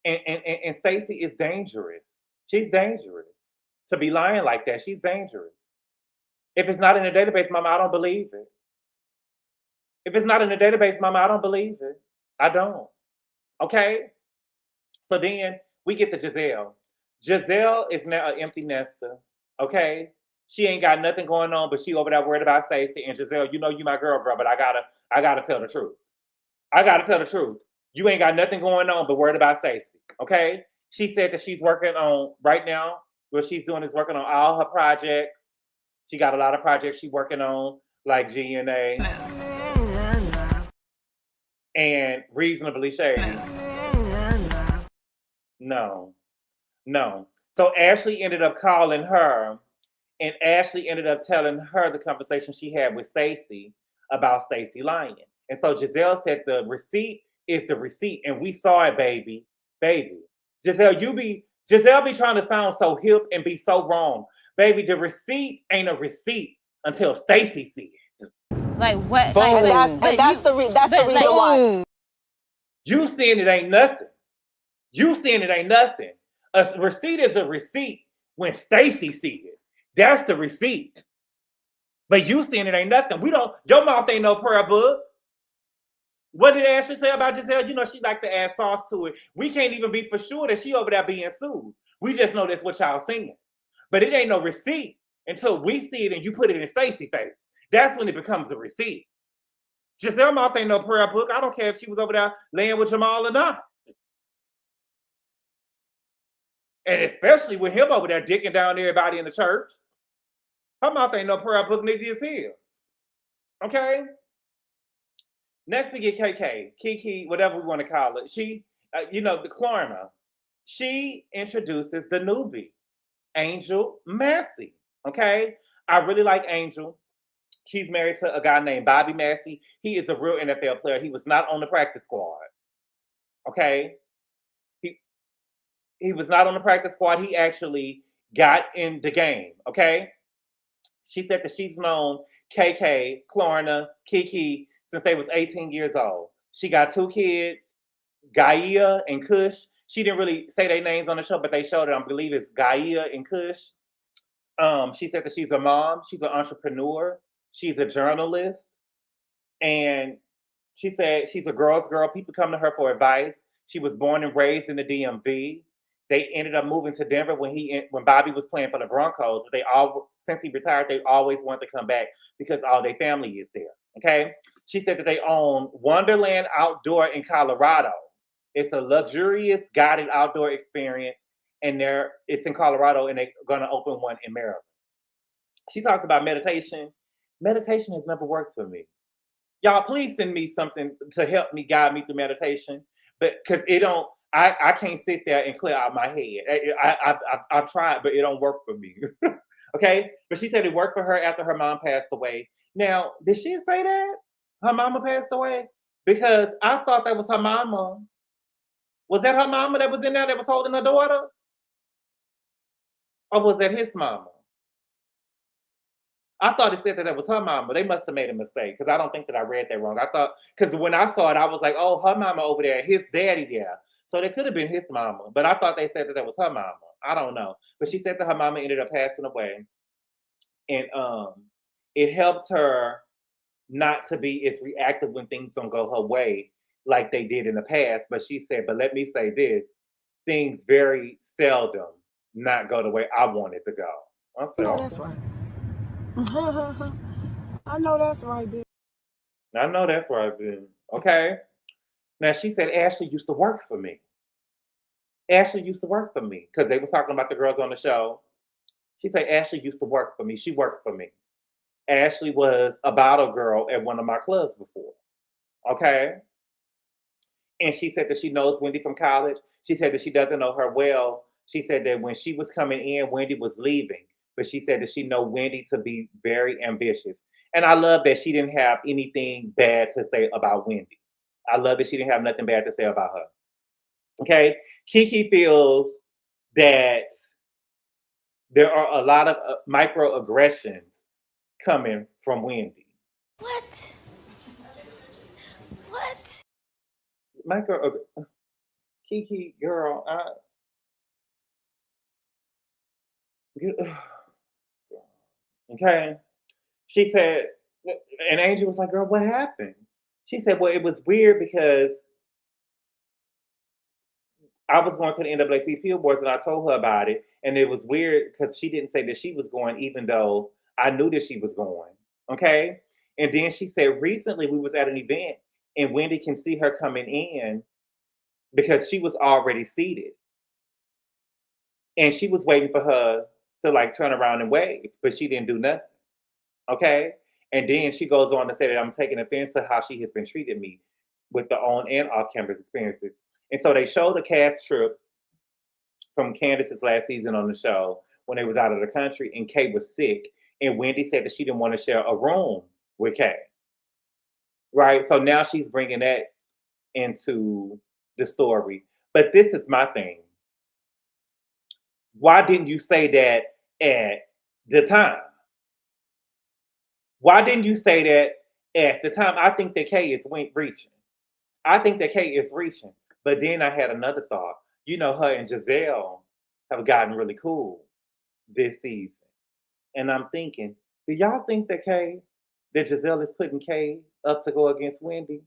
And Stacey is dangerous. She's dangerous. To be lying like that, she's dangerous. If it's not in the database, Mama, I don't believe it. If it's not in the database, Mama, I don't believe it. I don't. Okay? So then we get to Gizelle. Gizelle is now an empty nester. Okay? She ain't got nothing going on, but she over there worried about Stacey. And Gizelle, you know you my girl, but I gotta tell the truth. I gotta tell the truth. You ain't got nothing going on but worried about Stacey. Okay? She said that she's working on right now. What she's doing is working on all her projects. She got a lot of projects she's working on, like GNA and Reasonably Shady. No. So Ashley ended up calling her, and Ashley ended up telling her the conversation she had with Stacey about Stacey lying. And so Gizelle said the receipt is the receipt, and we saw it, baby. Gizelle be trying to sound so hip and be so wrong. Baby, the receipt ain't a receipt until Stacey sees it. Like what? Like, that's the reason why. You saying it ain't nothing. A receipt is a receipt when Stacey sees it. That's the receipt. But you saying it ain't nothing. Your mouth ain't no prayer book. What did Ashley say about Gizelle? You know, she like to add sauce to it. We can't even be for sure that she over there being sued. We just know that's what y'all saying. But it ain't no receipt until we see it and you put it in Stacey's face. That's when it becomes a receipt. Gizelle mouth ain't no prayer book. I don't care if she was over there laying with Jamal or not. And especially with him over there dicking down everybody in the church. Her mouth ain't no prayer book, neither is his. Okay? Next we get Kiki, whatever we want to call it. She, the Keiarna. She introduces the newbie, Angel Massey. Okay? I really like Angel. She's married to a guy named Bobby Massey. He is a real NFL player. He was not on the practice squad. Okay? He was not on the practice squad. He actually got in the game. Okay? She said that she's known KK, Keiarna, Kiki since they was 18 years old. She got 2 kids, Gaia and Kush. She didn't really say their names on the show, but they showed it. I believe it's Gaia and Kush. She said that she's a mom. She's an entrepreneur. She's a journalist. And she said she's a girl's girl. People come to her for advice. She was born and raised in the DMV. They ended up moving to Denver when Bobby was playing for the Broncos. Since he retired, they always wanted to come back because all their family is there. Okay? She said that they own Wonderland Outdoor in Colorado. It's a luxurious guided outdoor experience, and it's in Colorado, and they're gonna open one in Maryland. She talked about meditation. Meditation has never worked for me. Y'all, please send me something to help me guide me through meditation, but because I can't sit there and clear out my head. I've tried, but it don't work for me. Okay, but she said it worked for her after her mom passed away. Now, did she say that her mama passed away? Because I thought that was her mama. Was that her mama that was in there that was holding her daughter? Or was that his mama? I thought it said that was her mama. They must have made a mistake because I don't think that I read that wrong. I thought, because when I saw it, I was like, oh, her mama over there, his daddy there. So they could have been his mama. But I thought they said that was her mama. I don't know. But she said that her mama ended up passing away. and it helped her not to be as reactive when things don't go her way like they did in the past. But she said, but let me say this, things very seldom not go the way I want it to go. I said, know that's right. I know that's right, bitch. I know that's right, bitch. Okay. Now she said Ashley used to work for me. Ashley used to work for me because they were talking about the girls on the show. She said Ashley used to work for me. She worked for me. Ashley was a bottle girl at one of my clubs before. Okay. And she said that she knows Wendy from college. She said that she doesn't know her well. She said that when she was coming in, Wendy was leaving. But she said that she know Wendy to be very ambitious. And I love that she didn't have anything bad to say about Wendy. I love that she didn't have nothing bad to say about her. Okay. Kiki feels that there are a lot of microaggressions coming from Wendy. What? What? Kiki, girl, okay. She said, and Angel was like, girl, what happened? She said, well, it was weird because I was going to the NAACP Awards and I told her about it. And it was weird because she didn't say that she was going, even though I knew that she was going. Okay. And then she said, recently we was at an event and Wendy can see her coming in because she was already seated. And she was waiting for her to like turn around and wave, but she didn't do nothing. Okay. And then she goes on to say that I'm taking offense to how she has been treating me with the on and off campus experiences. And so they showed a cast trip from Candace's last season on the show when they was out of the country and Kay was sick. And Wendy said that she didn't want to share a room with Kay. Right? So now she's bringing that into the story. But this is my thing. Why didn't you say that at the time? Why didn't you say that at the time? I think that Kay is reaching. I think that Kay is reaching. But then I had another thought. You know, her and Gizelle have gotten really cool this season. And I'm thinking, do y'all think that Gizelle is putting Kay up to go against Wendy?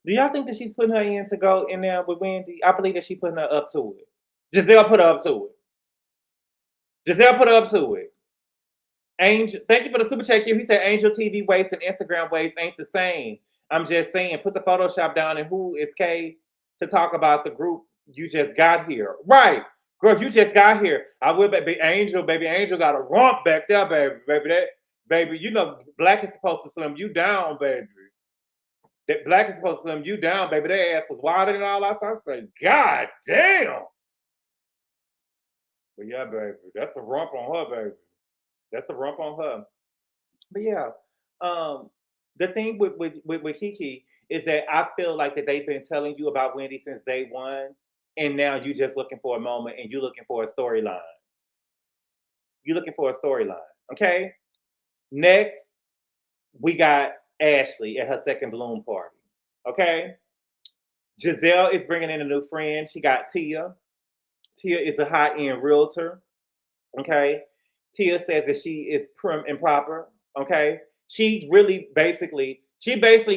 Do y'all think that she's putting her in to go in there with Wendy? I believe that she's putting her up to it. Gizelle put her up to it. Gizelle put her up to it. Angel, thank you for the super chat, Q. He said Angel TV waist and Instagram waist ain't the same. I'm just saying, put the Photoshop down and who is Kay to talk about the group you just got here. Right. Girl, you just got here. I will, baby Angel got a rump back there, baby. You know, black is supposed to slim you down, baby. That black is supposed to slim you down, baby. Their ass was wider than all that. So I said, God damn. But yeah, baby, that's a rump on her, baby. That's a rump on her. But yeah, the thing with Kiki is that I feel like that they've been telling you about Wendy since day one, and now you just looking for a moment and you're looking for a storyline. You're looking for a storyline, okay? Next, we got Ashley at her second balloon party, okay? Gizelle is bringing in a new friend. She got Tia. Tia is a high-end realtor, okay? Tia says that she is prim and proper, okay? She basically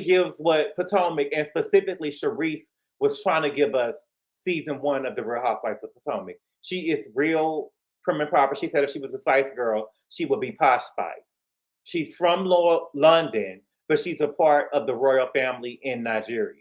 gives what Potomac and specifically Sharice was trying to give us season 1 of the Real Housewives of Potomac. She is real prim and proper. She said if she was a Spice Girl, she would be Posh Spice. She's from London, but she's a part of the royal family in Nigeria,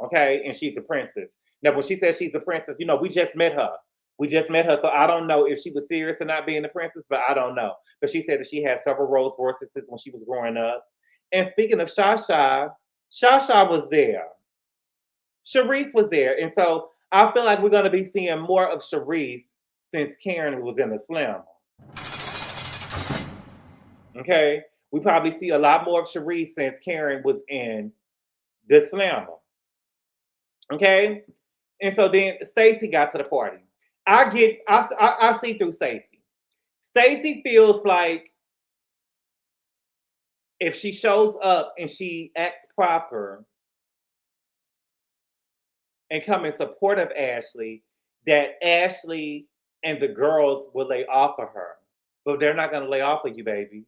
okay? And she's a princess. Now, when she says she's a princess, you know, we just met her. So I don't know if she was serious or not being a princess, but I don't know. But she said that she had several Rolls Royces when she was growing up. And speaking of Shasha was there. Sharice was there. And so I feel like we're going to be seeing more of Sharice since Karen was in the Slam. Okay? We probably see a lot more of Sharice since Karen was in the Slammer. Okay? And so then Stacey got to the party. I see through Stacey. Stacey feels like if she shows up and she acts proper and come in support of Ashley, that Ashley and the girls will lay off of her. But they're not going to lay off of you, baby.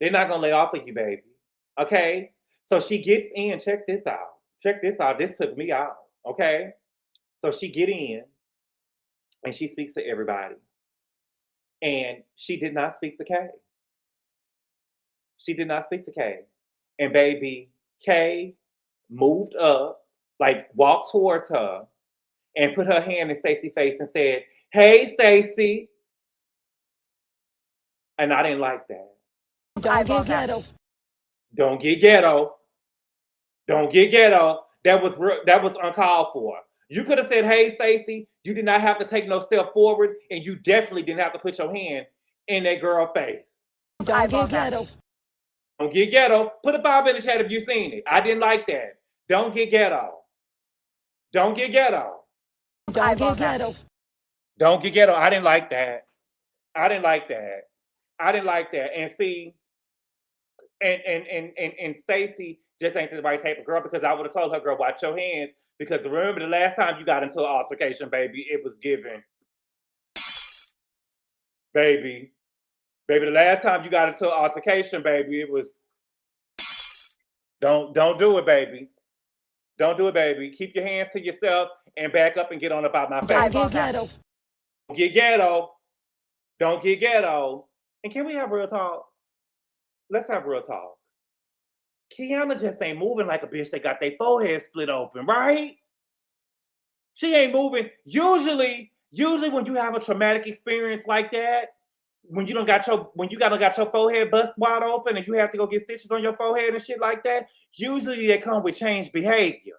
They're not going to lay off of you, baby. Okay? So she gets in. Check this out. Check this out. This took me out. Okay? So she get in, and she speaks to everybody. And she did not speak to Kay. She did not speak to Kay. And baby, Kay moved up, like walked towards her, and put her hand in Stacey's face and said, "Hey, Stacey." And I didn't like that. Don't get ghetto. Don't get ghetto. Don't get ghetto. That was uncalled for. You could have said, "Hey, Stacey." You did not have to take no step forward, and you definitely didn't have to put your hand in that girl's face. Don't get ghetto. Don't get ghetto. Put a 5 in the chat if you've seen it. I didn't like that. Don't get ghetto. Don't get ghetto. Don't get ghetto. Don't get ghetto. I didn't like that. I didn't like that. I didn't like that. And see, and Stacey just ain't the right type of girl, because I would have told her, girl, watch your hands. Because remember the last time you got into an altercation, baby, it was given. Baby, the last time you got into an altercation, baby, it was, don't do it, baby. Don't do it, baby. Keep your hands to yourself and back up and get on about my face. Don't get ghetto. Don't get ghetto. Don't get ghetto. And can we have real talk? Let's have real talk. Keiarna just ain't moving like a bitch that got their forehead split open, right? She ain't moving. Usually when you have a traumatic experience like that, when you got your forehead bust wide open and you have to go get stitches on your forehead and shit like that, usually they come with changed behavior.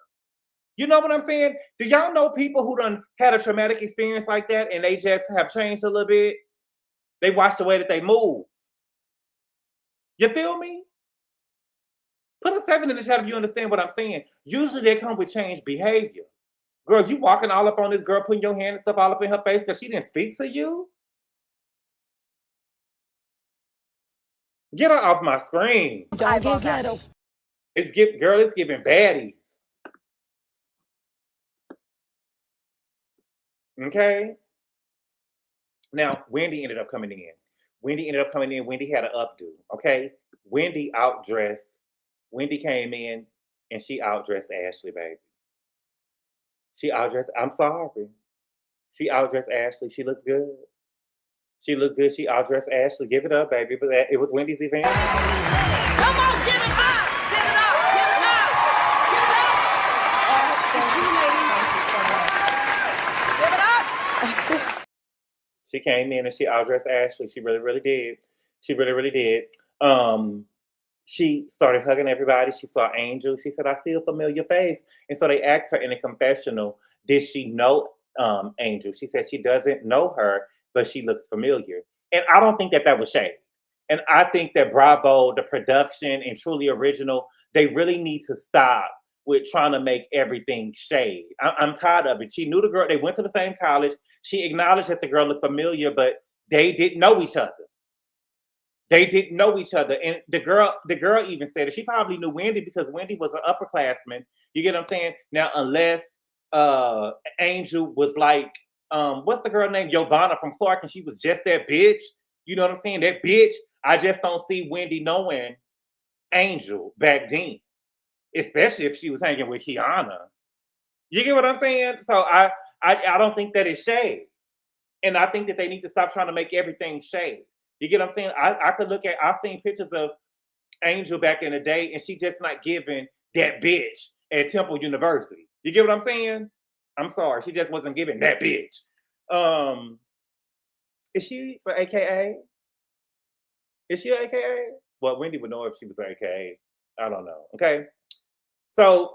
You know what I'm saying? Do y'all know people who done had a traumatic experience like that and they just have changed a little bit? They watch the way that they move. You feel me? Put a 7 in the chat if you understand what I'm saying. Usually they come with changed behavior. Girl, you walking all up on this girl, putting your hand and stuff all up in her face because she didn't speak to you? Get her off my screen. Don't get ghetto. It's giving baddies. Okay? Now, Wendy ended up coming in. Wendy had an updo, okay? Wendy came in and she outdressed Ashley, baby. I'm sorry. She outdressed Ashley. She looked good. She outdressed Ashley. Give it up, baby. But it was Wendy's event. Come on, give it up! Give it up! Give it up! Give it up! Give it up! She came in and she outdressed Ashley. She really, really did. She really, really did. She started hugging everybody. She saw Angel. She said, "I see a familiar face." And so they asked her in a confessional, did she know Angel? She said she doesn't know her, but she looks familiar. And I don't think that was shade. And I think that Bravo, the production, and Truly Original, they really need to stop with trying to make everything shade. I'm tired of it. She knew the girl. They went to the same college. She acknowledged that the girl looked familiar, but they didn't know each other. They didn't know each other. And the girl even said it. She probably knew Wendy because Wendy was an upperclassman. You get what I'm saying? Now, unless Angel was like, what's the girl named? Giovanna from Clark, and she was just that bitch. You know what I'm saying? That bitch. I just don't see Wendy knowing Angel back then, especially if she was hanging with Keiarna. You get what I'm saying? So I don't think that is shade. And I think that they need to stop trying to make everything shade. You get what I'm saying? I've seen pictures of Angel back in the day, and she just not giving that bitch at Temple University. You get what I'm saying? I'm sorry. She just wasn't giving that bitch. Is she for AKA? Is she an AKA? Well, Wendy would know if she was an AKA. I don't know. Okay. So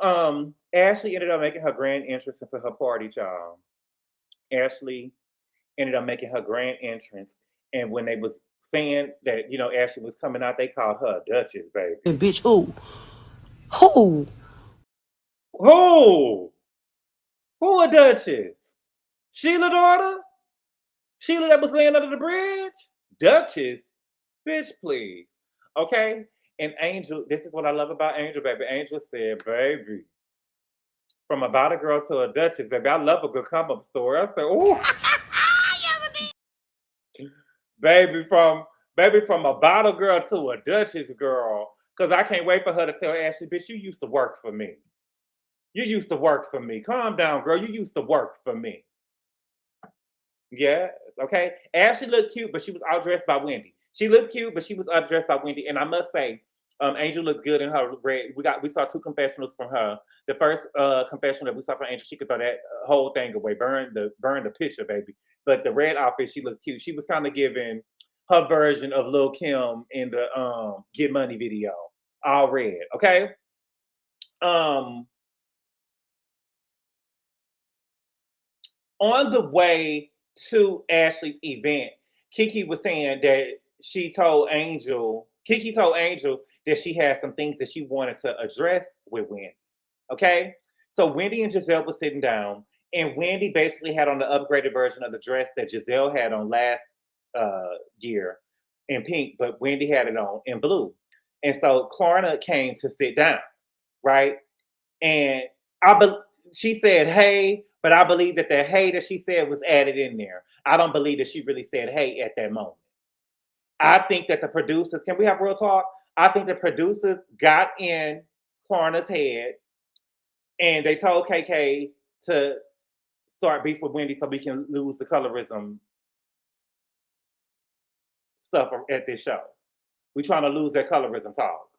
Ashley ended up making her grand entrance into her party, y'all. Ashley ended up making her grand entrance. And when they was saying that, Ashley was coming out, they called her a Duchess, baby. And bitch, who? Who? Who a Duchess? Sheila daughter? Sheila that was laying under the bridge? Duchess? Bitch, please. Okay? And Angel, this is what I love about Angel, baby. Angel said, baby, From a bottle girl to a duchess, baby. I love a good come-up story. I said, ooh. baby, from a bottle girl to a duchess girl. Because I can't wait for her to tell Ashley, bitch, you used to work for me. You used to work for me. Calm down, girl. You used to work for me. Yes, okay. Ashley looked cute, but she was outdressed by Wendy. She looked cute, but she was outdressed by Wendy. And I must say, Angel looked good in her red. We saw 2 confessionals from her. The first confessional that we saw from Angel, she could throw that whole thing away, burn the picture, baby. But the red outfit, she looked cute. She was kind of giving her version of Lil' Kim in the Get Money video, all red. Okay. On the way to Ashley's event, Kiki was saying that Kiki told Angel that she had some things that she wanted to address with Wendy. Okay? So Wendy and Gizelle were sitting down, and Wendy basically had on the upgraded version of the dress that Gizelle had on last year in pink, but Wendy had it on in blue. And so Keiarna came to sit down, right? And she said, hey, but I believe that the hey that she said was added in there. I don't believe that she really said hey at that moment. I think that the producers, can we have real talk? I think the producers got in Keiarna's head and they told KK to start beef with Wendy so we can lose the colorism stuff at this show. We're trying to lose that colorism talk.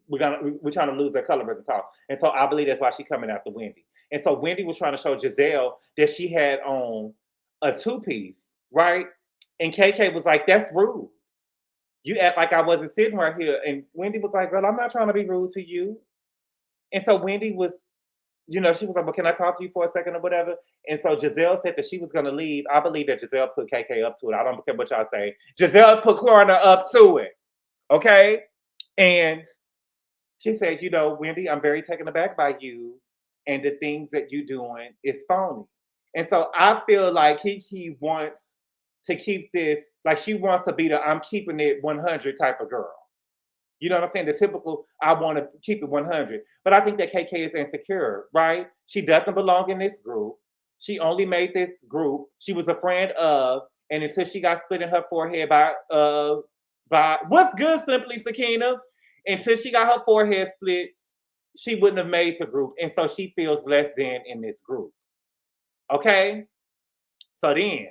We're trying to lose that colorism talk. And so I believe that's why she's coming after Wendy. And so Wendy was trying to show Gizelle that she had on a 2-piece, right? And KK was like, that's rude. You act like I wasn't sitting right here. And Wendy was like, girl, I'm not trying to be rude to you. And so Wendy was, she was like, well, can I talk to you for a second or whatever? And so Gizelle said that she was going to leave. I believe that Gizelle put KK up to it. I don't care what y'all say. Gizelle put Keiarna up to it. Okay? And she said, Wendy, I'm very taken aback by you. And the things that you're doing is phony. And so I feel like Kiki wants to keep this, like she wants to be the I'm keeping it 100 type of girl. You know what I'm saying? The typical, I want to keep it 100. But I think that KK is insecure, right? She doesn't belong in this group. She only made this group. She was a friend of, and until she got split in her forehead by what's good, Simply Sakina? Until she got her forehead split, she wouldn't have made the group. And so she feels less than in this group. Okay? So then,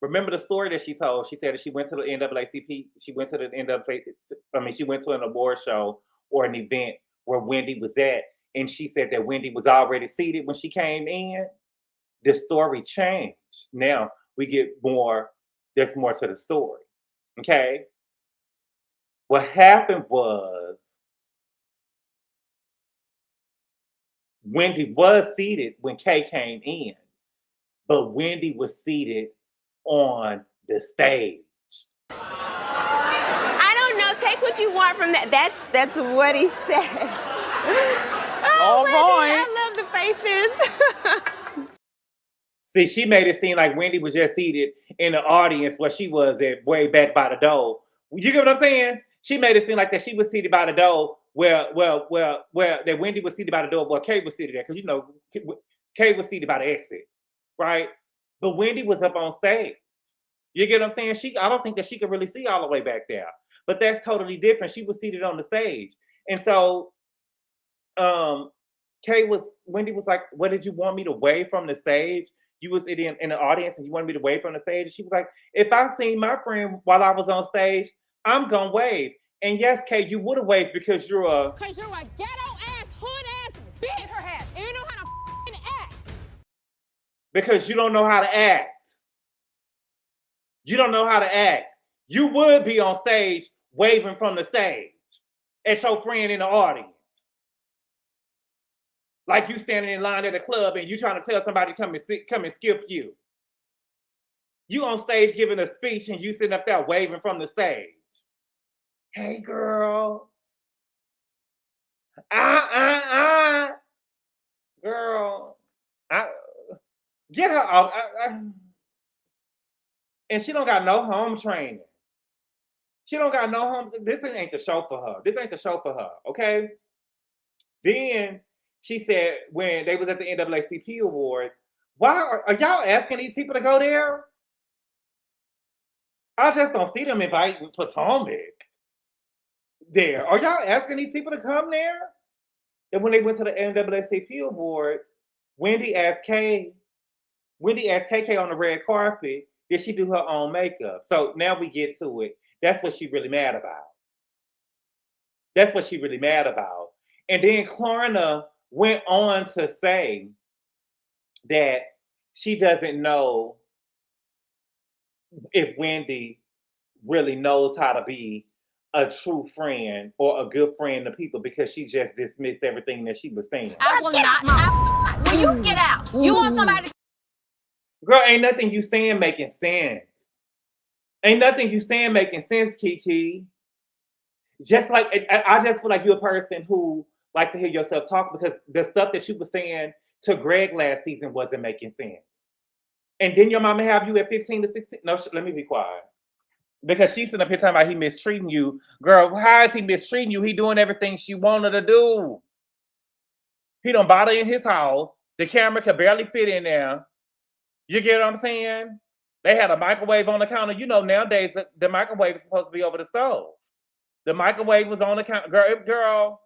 remember the story that she told? She said that she went to the NAACP, she went to an award show or an event where Wendy was at, and she said that Wendy was already seated when she came in. The story changed. Now we get more, there's more to the story. Okay? What happened was Wendy was seated when Kay came in, but Wendy was seated on the stage. I don't know. Take what you want from that. That's what he said. All right. I love the faces. See, she made it seem like Wendy was just seated in the audience where she was at way back by the door. You get what I'm saying? She made it seem like that she was seated by the door where that Wendy was seated by the door where Kay was seated there. Because, Kay was seated by the exit, right? But Wendy was up on stage. You get what I'm saying? I don't think that she could really see all the way back there. But that's totally different. She was seated on the stage. And so Wendy was like, what, did you want me to wave from the stage? You was in the audience and you wanted me to wave from the stage? And she was like, if I seen my friend while I was on stage, I'm gonna wave. And yes, Kay, you would have waved because you're a Ghetto ass, hood ass bitch. Get her hat. And you know how to act. Because you don't know how to act. You don't know how to act. You would be on stage waving from the stage at your friend in the audience. Like you standing in line at a club and you trying to tell somebody to come and skip you. You on stage giving a speech and you sitting up there waving from the stage. Hey girl. Girl. Get her out. And she don't got no home training. She don't got no home. This ain't the show for her. This ain't the show for her, okay? Then she said when they was at the NAACP Awards, why are y'all asking these people to go there? I just don't see them inviting Potomac there. Are y'all asking these people to come there? And when they went to the NAACP Awards, Wendy asked KK on the red carpet, did she do her own makeup? So now we get to it. That's what she really mad about. That's what she really mad about. And then Keiarna went on to say that she doesn't know if Wendy really knows how to be a true friend or a good friend to people because she just dismissed everything that she was saying. I will not. Will you get out? You want somebody? Girl, ain't nothing you saying making sense. Ain't nothing you saying making sense, Kiki. Just like I just feel like you're a person who like to hear yourself talk because the stuff that you were saying to Greg last season wasn't making sense. And then your mama have you at 15 to 16. No, let me be quiet. Because she's sitting up here talking about he mistreating you. Girl, how is he mistreating you? He doing everything she wanted to do. He don't bother in his house. The camera could barely fit in there. You get what I'm saying? They had a microwave on the counter. You know, nowadays, the microwave is supposed to be over the stove. The microwave was on the counter. Girl,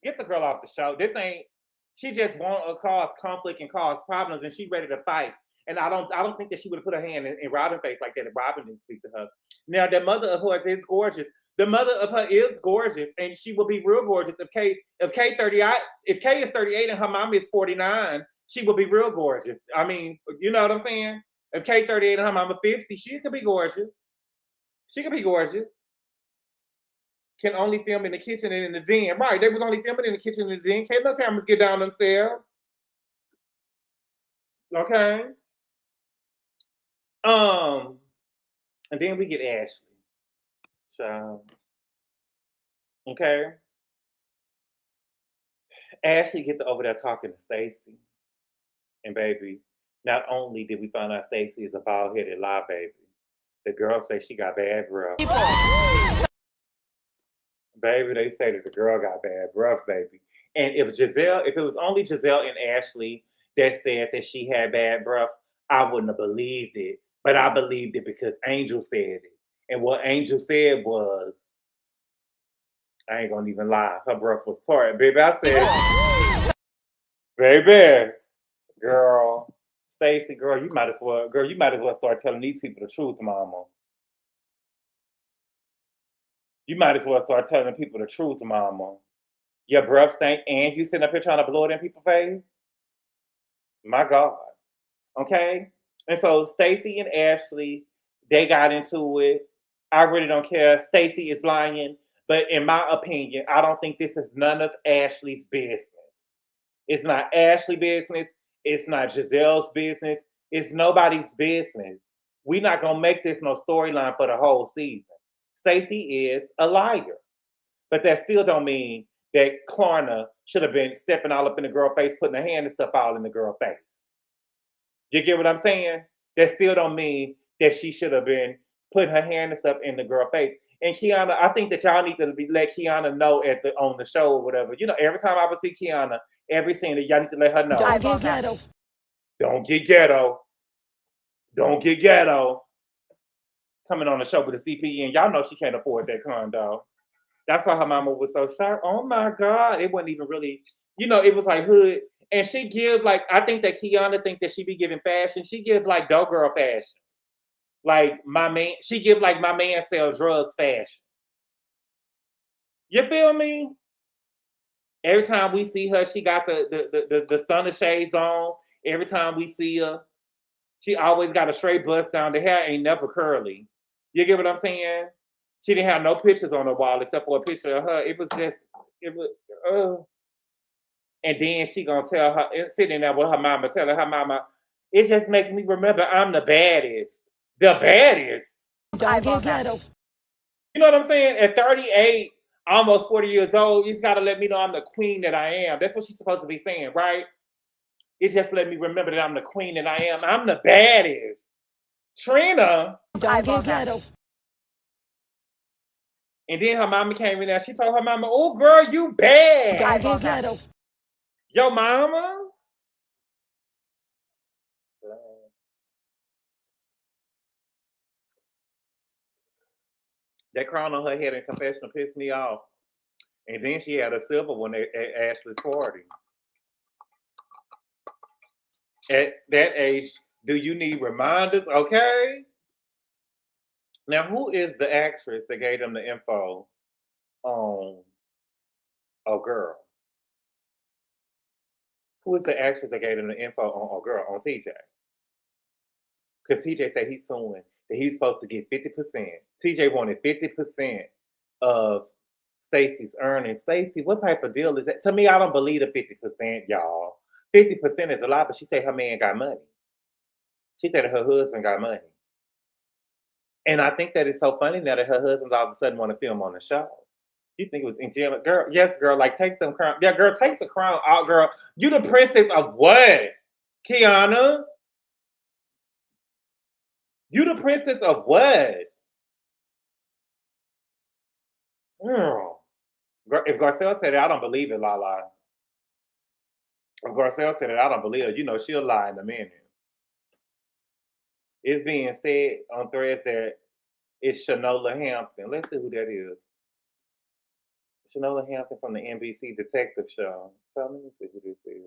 get the girl off the show. This ain't, she just want to cause conflict and cause problems, and she ready to fight. And I don't think that she would have put her hand in Robin's face like that if Robin didn't speak to her. Now, the mother of hers is gorgeous. The mother of her is gorgeous, and she will be real gorgeous. If Kay is 38 and her mom is 49, she will be real gorgeous. I mean, you know what I'm saying? If Kay 38 and her mama 50, she could be gorgeous. She could be gorgeous. Can only film in the kitchen and in the den. Right, they was only filming in the kitchen and the den. Can't no cameras get down them stairs. Okay. And then we get Ashley. So, okay. Ashley get over there talking to Stacey. And baby, not only did we find out Stacey is a bald-headed lie baby, the girl say she got bad breath. Baby, they say that the girl got bad breath, baby. And if it was only Gizelle and Ashley that said that she had bad breath, I wouldn't have believed it. But I believed it because Angel said it. And what Angel said was, I ain't gonna even lie, her breath was torrid. Baby, I said, baby, girl, Stacey, girl, you might as well start telling these people the truth, mama. You might as well start telling people the truth, mama. Your breath stink and you sitting up here trying to blow it in people's face? My God. Okay? And so Stacey and Ashley, they got into it. I really don't care. Stacey is lying. But in my opinion, I don't think this is none of Ashley's business. It's not Ashley's business. It's not Gizelle's business. It's nobody's business. We're not going to make this no storyline for the whole season. Stacey is a liar. But that still don't mean that Keiarna should have been stepping all up in the girl's face, putting her hand and stuff all in the girl's face. You get what I'm saying? That still don't mean that she should have been putting her hand and stuff in the girl's face. And Keiarna, I think that y'all need to let Keiarna know on the show or whatever. You know, every time I would see Keiarna, every scene that y'all need to let her know. Don't get ghetto. Don't get ghetto. Don't get ghetto. Coming on the show with a CPE, and y'all know she can't afford that condo. That's why her mama was so shocked. Oh my God. It wasn't even really, it was like hood. And she give I think that Keiarna think that she be giving fashion. She give dope girl fashion. She give my man sell drugs fashion. You feel me? Every time we see her, she got the stunner shades on. Every time we see her, she always got a straight bust down. The hair ain't never curly. You get what I'm saying? She didn't have no pictures on the wall except for a picture of her. And then she gonna tell her, sitting there with her mama, telling her mama, it just makes me remember I'm the baddest. The baddest. Don't get ghetto. You know what I'm saying? At 38, almost 40 years old, he's got to let me know I'm the queen that I am. That's what she's supposed to be saying, right? It just let me remember that I'm the queen that I am. I'm the baddest. Trina. Don't get ghetto. And then her mama came in there. She told her mama, "Oh, girl, you bad." Don't get ghetto. Your mama? That crown on her head in confessional pissed me off. And then she had a silver one at Ashley's party. At that age, do you need reminders? Okay. Now, who is the actress that gave them the info on Oh Girl? Who is the actress that gave them the info on Oh Girl on TJ? Because TJ said he's suing that he's supposed to get 50%. TJ wanted 50% of Stacey's earnings. Stacey, what type of deal is that? To me, I don't believe the 50%, y'all. 50% is a lot, but she said her man got money. She said that her husband got money. And I think that it's so funny now that her husband all of a sudden want to film on the show. You think it was angelic? Girl, yes, girl, like take them crown. Yeah, girl, take the crown out, girl. You the princess of what? Keiarna? You the princess of what? Girl. If Garcelle said it, I don't believe it, Lala. If Garcelle said it, I don't believe it. You know, she'll lie in a minute. It's being said on threads that it's Shanola Hampton. Let's see who that is. Shanola Hampton from the NBC Detective Show. So let me see who this is.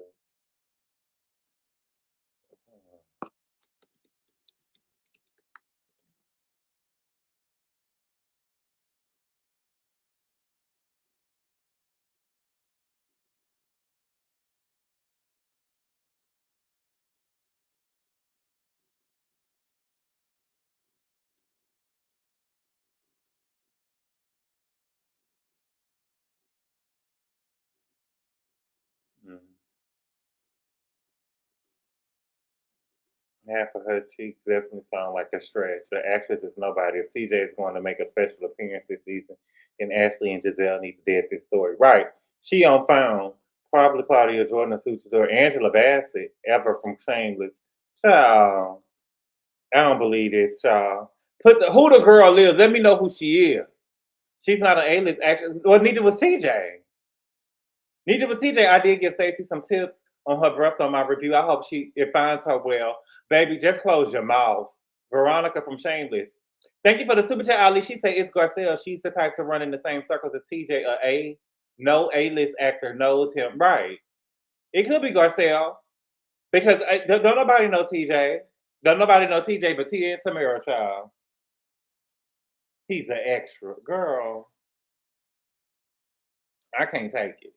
Half of her cheeks definitely sound like a stretch. The actress is nobody. If CJ is going to make a special appearance this season, then Ashley and Gizelle need to dead this story. Right. She on Found. Probably Claudia Jordan, Suchador, Angela Bassett, ever from Shameless. Child. I don't believe this, child. Who the girl is. Let me know who she is. She's not an A-list actress. Well, neither was TJ. Neither was TJ. I did give Stacey some tips on her breath on my review. I hope it finds her well. Baby, just close your mouth. Veronica from Shameless. Thank you for the super chat, Ali. She said it's Garcelle. She's the type to run in the same circles as TJ. No A-list actor knows him. Right. It could be Garcelle. Because don't nobody know TJ. Don't nobody know TJ but Tia and Tamara, child. He's an extra. Girl. I can't take it.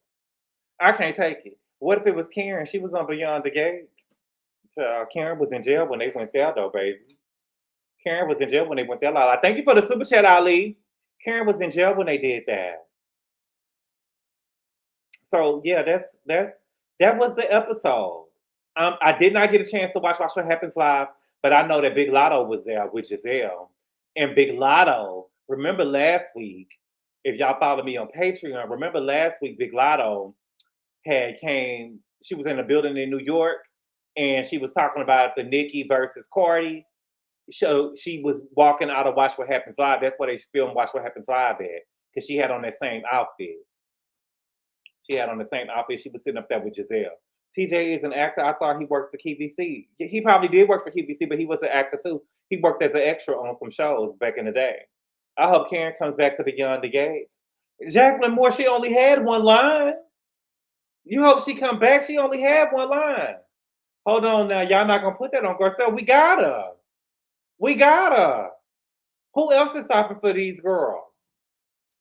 I can't take it. What if it was Karen? She was on Beyond the Gates. Karen was in jail when they went there, though, baby. Karen was in jail when they went there. Lala. Thank you for the super chat, Ali. Karen was in jail when they did that. So yeah, that was the episode. I did not get a chance to watch What Happens Live, but I know that Big Lotto was there with Gizelle. And Big Lotto, remember last week, if y'all follow me on Patreon, remember last week Big Lotto she was in a building in New York, and she was talking about the Nicki versus Cardi. So she was walking out of Watch What Happens Live. That's where they filmed Watch What Happens Live at, because she had on that same outfit. She was sitting up there with Gizelle. TJ is an actor. I thought he worked for QVC. He probably did work for QVC, but he was an actor too. He worked as an extra on some shows back in the day. I hope Karen comes back to Beyond the Gates. Jacqueline Moore, she only had one line. You hope she come back? She only had one line. Hold on now. Y'all not going to put that on Garcelle. We got her. We got her. Who else is stopping for these girls?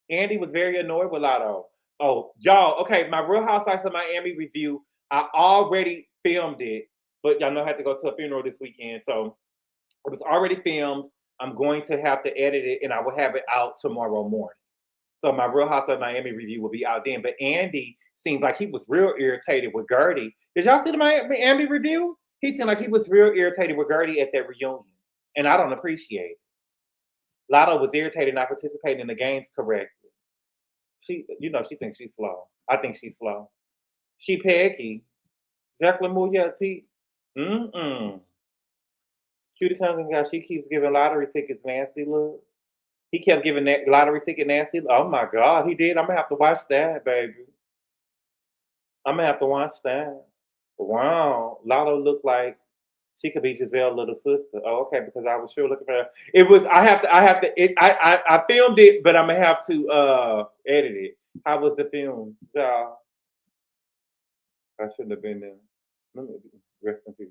Andy was very annoyed with Lotto. Oh, y'all. Okay, my Real Housewives of Miami review, I already filmed it, but y'all know I had to go to a funeral this weekend. So it was already filmed. I'm going to have to edit it, and I will have it out tomorrow morning. So my Real Housewives of Miami review will be out then. But Andy seemed like he was real irritated with Gertie. Did y'all see the Miami review? He seemed like he was real irritated with Gertie at that reunion. And I don't appreciate it. Lotto was irritated not participating in the games correctly. She thinks she's slow. I think she's slow. She peggy. Jacqueline Moore, Cutie comes and she keeps giving lottery tickets nasty looks. He kept giving that lottery ticket nasty. Oh my God, he did. I'm gonna have to watch that, baby. I'm gonna have to watch that. Wow, Lotto looked like she could be Gizelle's little sister. Oh, okay, because I was sure looking for her. It was. I have to. I filmed it, but I'm gonna have to edit it. How was the film, y'all? I shouldn't have been there. Let me rest in peace.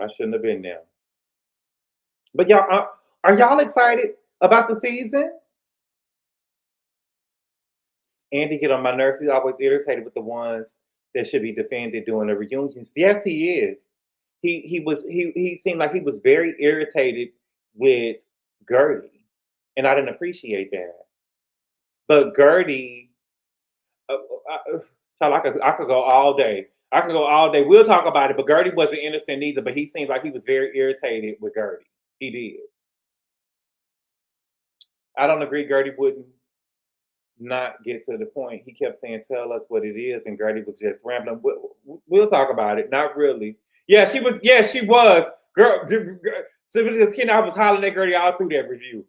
I shouldn't have been there. But y'all, are y'all excited about the season? Andy get on my nerves. He's always irritated with the ones that should be defended during the reunions. Yes, he is. He seemed like he was very irritated with Gertie, and I didn't appreciate that. But Gertie, I could go all day. I could go all day. We'll talk about it. But Gertie wasn't innocent either. But he seemed like he was very irritated with Gertie. He did. I don't agree. Gertie wouldn't not get to the point. He kept saying, "Tell us what it is," and Gertie was just rambling. We'll talk about it. Not really. Yeah, she was. Yeah, she was. Girl, so this kid, I was hollering at Gertie all through that review.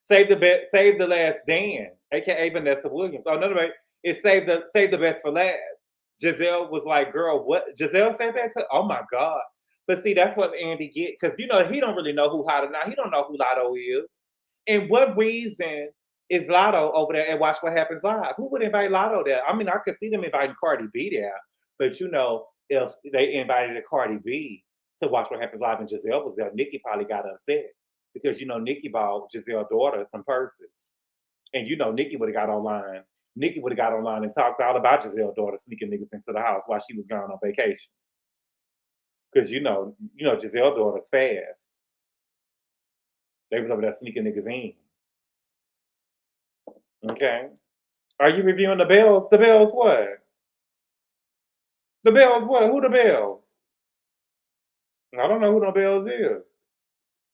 Save the last dance, aka Vanessa Williams. Oh no, it's save the best for last. Gizelle was like, "Girl, what?" Gizelle said that to. Oh my God. But see, that's what Andy get, because he don't really know who hot or not. He don't know who Lotto is, and what reason is Lotto over there and Watch What Happens Live? Who would invite Lotto there? I mean, I could see them inviting Cardi B there, but if they invited a Cardi B to Watch What Happens Live and Gizelle was there, Nikki probably got upset because Nikki bought Gizelle's daughter some purses, and Nikki would have got online. Nikki would have got online and talked all about Gizelle's daughter sneaking niggas into the house while she was gone on vacation. Because Gizelle's daughter's fast. They was over there sneaking niggas in. Okay. Are you reviewing the Bells? The Bells what? The Bells what? Who the Bells? I don't know who the Bells is.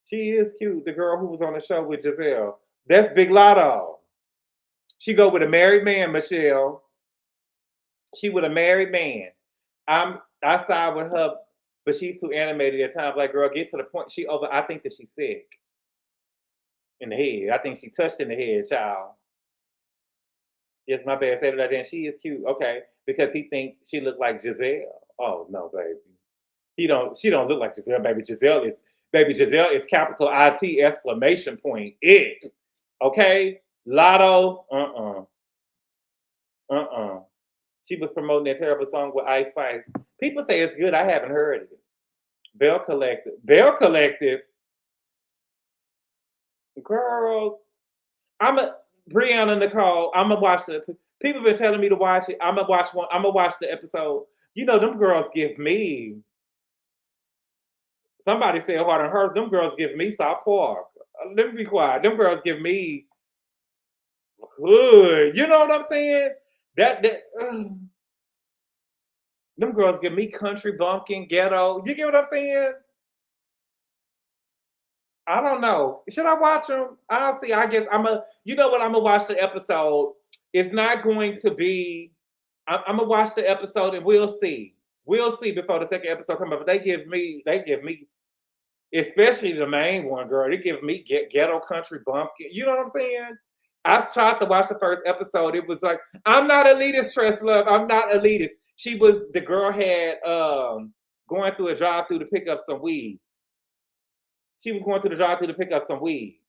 She is cute. The girl who was on the show with Gizelle. That's Big Lotto. She go with a married man, Michelle. She with a married man. I side with her, but she's too animated at times. Like, girl, get to the point. I think that she's sick in the head. I think she touched in the head, child. Yes, my bad. Say that then. She is cute. Okay. Because he thinks she looked like Gizelle. Oh no, baby. She don't look like Gizelle, baby. Gizelle is capital IT exclamation point. It. Okay? Lotto. She was promoting that terrible song with Ice Spice. People say it's good. I haven't heard it. Bell Collective. Girl. Brianna Nicole, I'm gonna watch it. People been telling me to watch it. I'm gonna watch one. I'm gonna watch the episode. Them girls give me. Somebody said hard on her. Them girls give me South Park. Let me be quiet. Them girls give me hood. You know what I'm saying? Them girls give me country bumpkin ghetto. You get what I'm saying? I don't know. Should I watch them? I'll see. I guess I'm gonna watch the episode. It's not going to be. I'm gonna watch the episode and we'll see. We'll see before the second episode comes up. But they give me, especially the main one, girl. They give me ghetto country bumpkin. You know what I'm saying? I tried to watch the first episode. It was like, I'm not elitist, Trust Love. I'm not elitist. The girl had going through a drive-through to pick up some weed. She was going to the drive-thru to pick up some weed.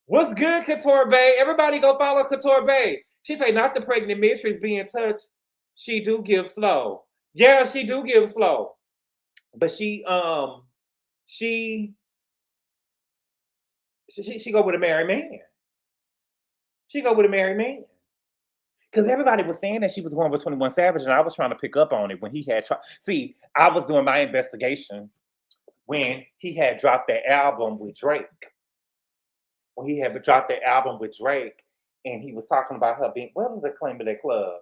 What's good, Couture Bay? Everybody go follow Couture Bay. She say, not the pregnant mistress being touched. She do give slow. Yeah, she do give slow. But she go with a married man. She go with a married man. Because everybody was saying that she was going with 21 Savage, and I was trying to pick up on it when he had tried. See, I was doing my investigation when he had dropped that album with Drake. When he had dropped that album with Drake, and he was talking about her being, what was the claim of that club?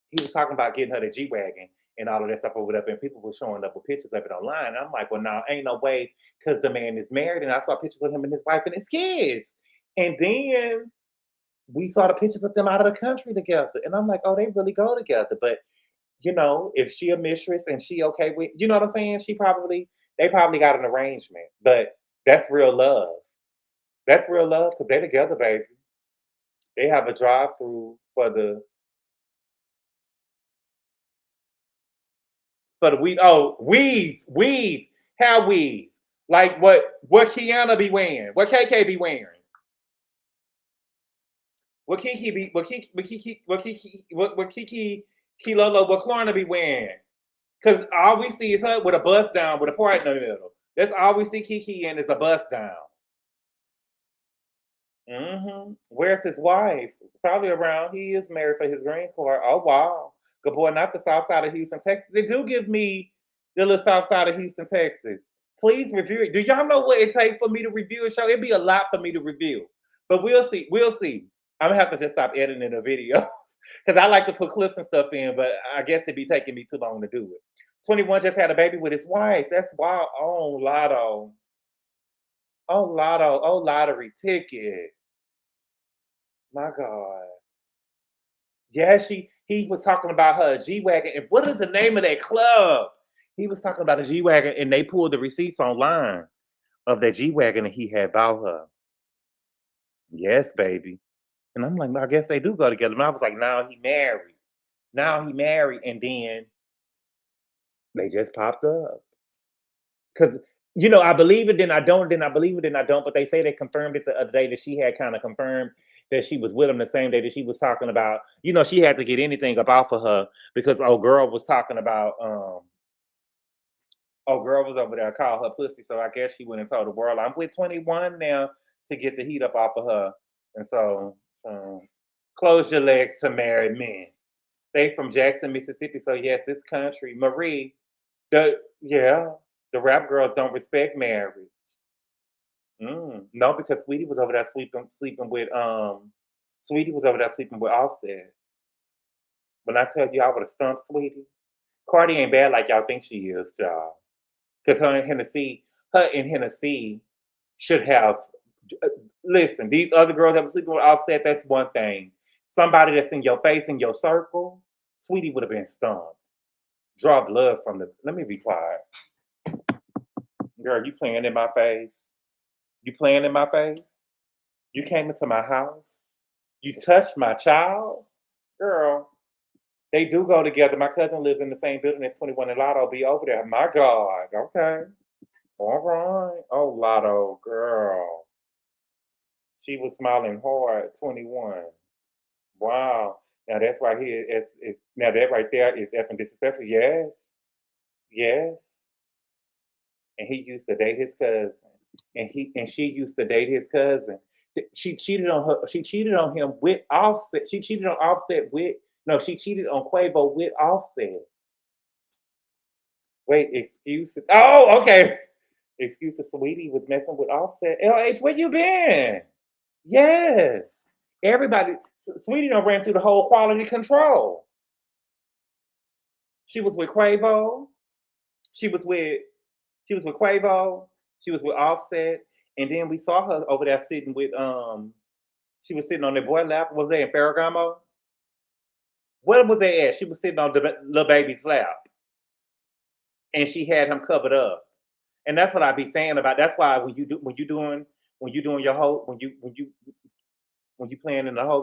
He was talking about getting her the G-Wagon and all of that stuff over there, and people were showing up with pictures of it online. And I'm like, well, no, ain't no way, because the man is married, and I saw pictures of him and his wife and his kids. And then we saw the pictures of them out of the country together. And I'm like, oh, they really go together. But, if she a mistress and she okay with, you know what I'm saying? She probably They probably got an arrangement, but that's real love. That's real love because they're together, baby. They have a drive-through for the weave. Oh, weave, how weave? Like what Keiarna be wearing? What KK be wearing? What Kiki be? What Kiki Kilolo? What Klarna be wearing? Because all we see is her with a bust down with a part in the middle. That's all we see Kiki in is a bust down. Where's his wife? Probably around. He is married for his green card. Oh wow. Gabor, not the south side of Houston, Texas. They do give me the little south side of Houston, Texas. Please review it. Do y'all know what it takes for me to review a show? It'd be a lot for me to review. But we'll see. We'll see. I'm gonna have to just stop editing the video. Because I like to put clips and stuff in, but I guess it'd be taking me too long to do it. 21 just had a baby with his wife. That's wild. Oh, Lotto. Oh, Lotto. Oh, lottery ticket. My God. Yeah, he was talking about her G-Wagon. And what is the name of that club? He was talking about a G-Wagon, and they pulled the receipts online of that G-Wagon that he had bought her. Yes, baby. And I'm like, I guess they do go together. And I was like, now he married. Now he married, and then they just popped up. Because, I believe it, then I don't, then I believe it, then I don't. But they say they confirmed it the other day that she had kind of confirmed that she was with him the same day that she was talking about, she had to get anything up off of her because old girl was talking about, old girl was over there, called her pussy. So I guess she went and told the world, I'm with 21 now to get the heat up off of her. And so, close your legs to married men. They from Jackson, Mississippi. So yes, this country, Marie, the rap girls don't respect marriage. No, because Sweetie was over there sleeping with Offset. When I tell you I would have stumped Sweetie, Cardi ain't bad like y'all think she is, y'all. Because her and Hennessy should have. Listen, these other girls that were sleeping with Offset, that's one thing. Somebody that's in your face, in your circle, Sweetie would have been stumped. Draw blood from the. Let me be quiet. Girl, you playing in my face? You playing in my face? You came into my house? You touched my child? Girl, they do go together. My cousin lives in the same building as 21 and Lotto be over there. My God. Okay. All right. Oh, Lotto, girl. She was smiling hard, 21. Wow. Now that's right here. Now that right there is effing disrespectful. Yes. Yes. And he used to date his cousin. And she used to date his cousin. She cheated on her. She cheated on him with Offset. She cheated on Offset with she cheated on Quavo with Offset. Wait, excuses. Oh, okay. Excuses. Sweetie was messing with Offset. LH, where you been? Yes. Everybody. Sweetie done ran through the whole quality control. She was with Quavo. She was with Quavo. She was with Offset. And then we saw her over there sitting with she was sitting on their boy lap. Was they in Ferragamo? What was they at? She was sitting on the little baby's lap. And she had him covered up. And that's what I be saying about. That's why when you doing your whole when you playing in the whole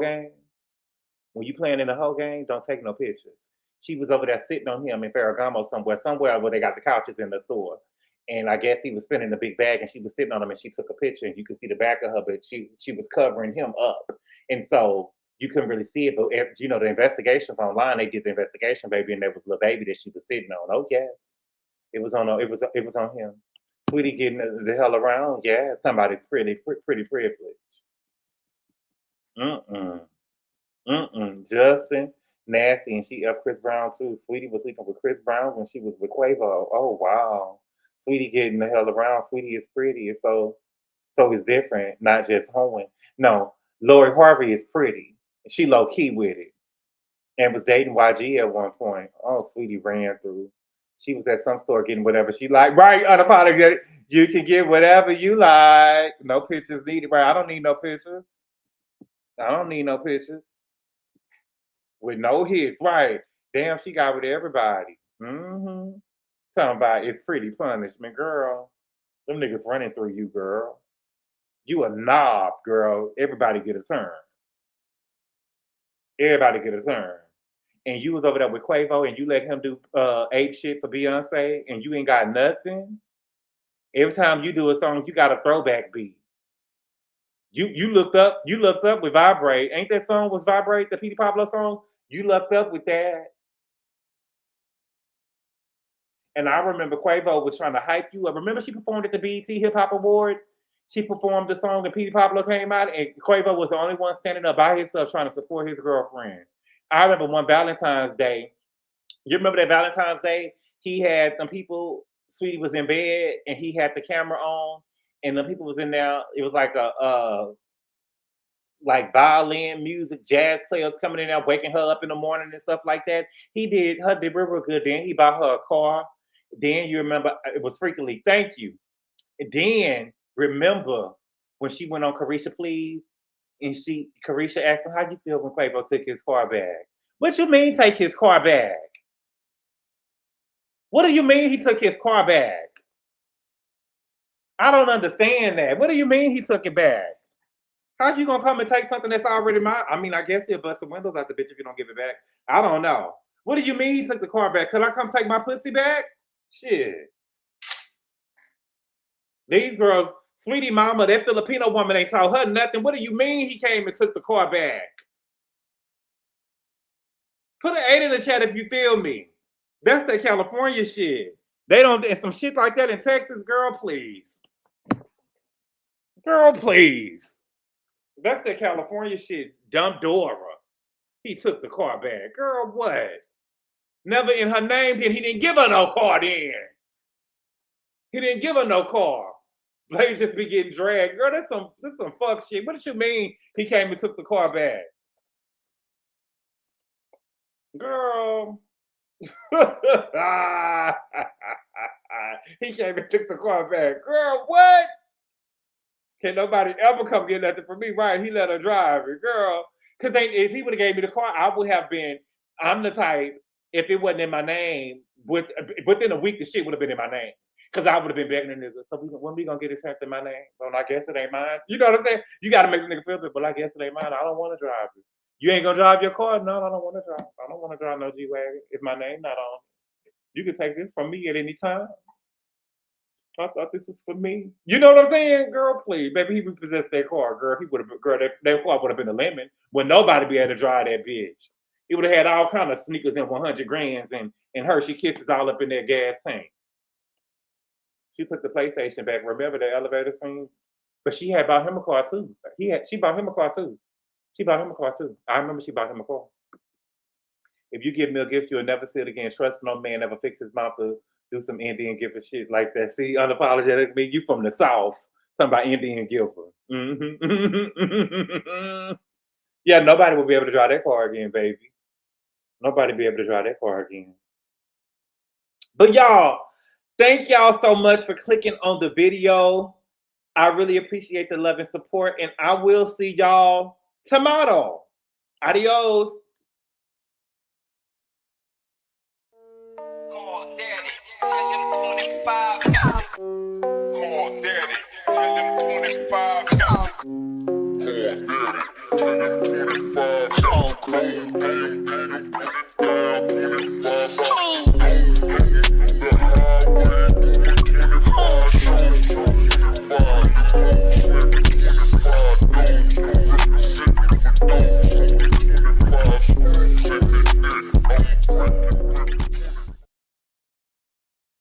game, don't take no pictures. She was over there sitting on him in Ferragamo somewhere where they got the couches in the store. And I guess he was spinning a big bag and she was sitting on him and she took a picture and you could see the back of her, but she was covering him up. And so you couldn't really see it, but the investigations online, they did the investigation, baby, and there was a little baby that she was sitting on. Oh yes. It was on him. Sweetie getting the hell around. Yeah, somebody's pretty privileged. Justin, nasty, and she up Chris Brown too. Sweetie was sleeping with Chris Brown when she was with Quavo. Oh wow. Sweetie getting the hell around. Sweetie is pretty, so it's different, not just hoeing. No, Lori Harvey is pretty. She low key with it, and was dating YG at one point. Oh, Sweetie ran through. She was at some store getting whatever she liked. Right, unapologetic. You can get whatever you like. No pictures needed. Right, I don't need no pictures. With no hits. Right. Damn, she got with everybody. Talking about it's pretty punishment, girl. Them niggas running through you, girl. You a knob, girl. Everybody get a turn. Everybody get a turn. And you was over there with Quavo and you let him do ape shit for Beyonce and you ain't got nothing. Every time you do a song, you got a throwback beat. You looked up with Vibrate. Ain't that song was Vibrate, the Petey Pablo song? You looked up with that. And I remember Quavo was trying to hype you up. Remember she performed at the BET Hip Hop Awards? She performed the song and Petey Pablo came out and Quavo was the only one standing up by himself trying to support his girlfriend. I remember one Valentine's Day. You remember that Valentine's Day? He had some people, Sweetie was in bed and he had the camera on and the people was in there. It was like like violin music, jazz players coming in there, waking her up in the morning and stuff like that. He did real good. Then he bought her a car. Then you remember it was Freakily Thank You. And then remember when she went on Carisha Please and Carisha asked him, how'd you feel when Quavo took his car back? What you mean take his car back? What do you mean he took his car back? I don't understand that. What do you mean he took it back? How's you gonna come and take something that's already mine? I mean, I guess he'll bust the windows out the bitch if you don't give it back. I don't know. What do you mean he took the car back? Could I come take my pussy back? Shit. These girls, Sweetie Mama, that Filipino woman ain't told her nothing. What do you mean he came and took the car back? Put an 8 in the chat if you feel me. That's that California shit. They don't, and some shit like that in Texas, girl, please. Girl, please. That's that California shit. Dumb Dora. He took the car back. Girl, what? Never in her name did he didn't give her no car then. He didn't give her no car. Ladies just be getting dragged. Girl, that's some fuck shit. What did you mean he came and took the car back? Girl. He came and took the car back. Girl, what? Can nobody ever come get nothing from me? Right, he let her drive it. Girl, because if he would have gave me the car, I would have been, I'm the type, if it wasn't in my name, within a week, the shit would have been in my name. Because I would have been begging the nigga, so when we gonna get it trapped in my name? Well, I guess it ain't mine. You know what I'm saying? You got to make the nigga feel good, but I guess it ain't mine. I don't want to drive it. You ain't gonna drive your car? No, I don't want to drive. I don't want to drive no G-Wagon if my name not on it. You can take this from me at any time. I thought this was for me. You know what I'm saying? Girl, please. Baby, he repossessed that car, girl. He would have, girl, that car would have been a lemon. Would nobody be able to drive that bitch. He would have had all kind of sneakers and 100 grands and Hershey Kisses all up in that gas tank. She took the PlayStation back. Remember the elevator scene? But she had bought him a car too. She bought him a car too. She bought him a car too. I remember she bought him a car. If you give me a gift, you'll never see it again. Trust no man never fix his mouth to do some Indian gift and shit like that. See, unapologetic me, you from the South. Talking about Indian giver. Yeah, nobody will be able to drive that car again, baby. Nobody will be able to drive that car again. But y'all, thank y'all so much for clicking on the video. I really appreciate the love and support, and I will see y'all tomorrow. Adios. Call Daddy, tell him 25. Call Daddy, tell him 25. Call Daddy, tell him 25.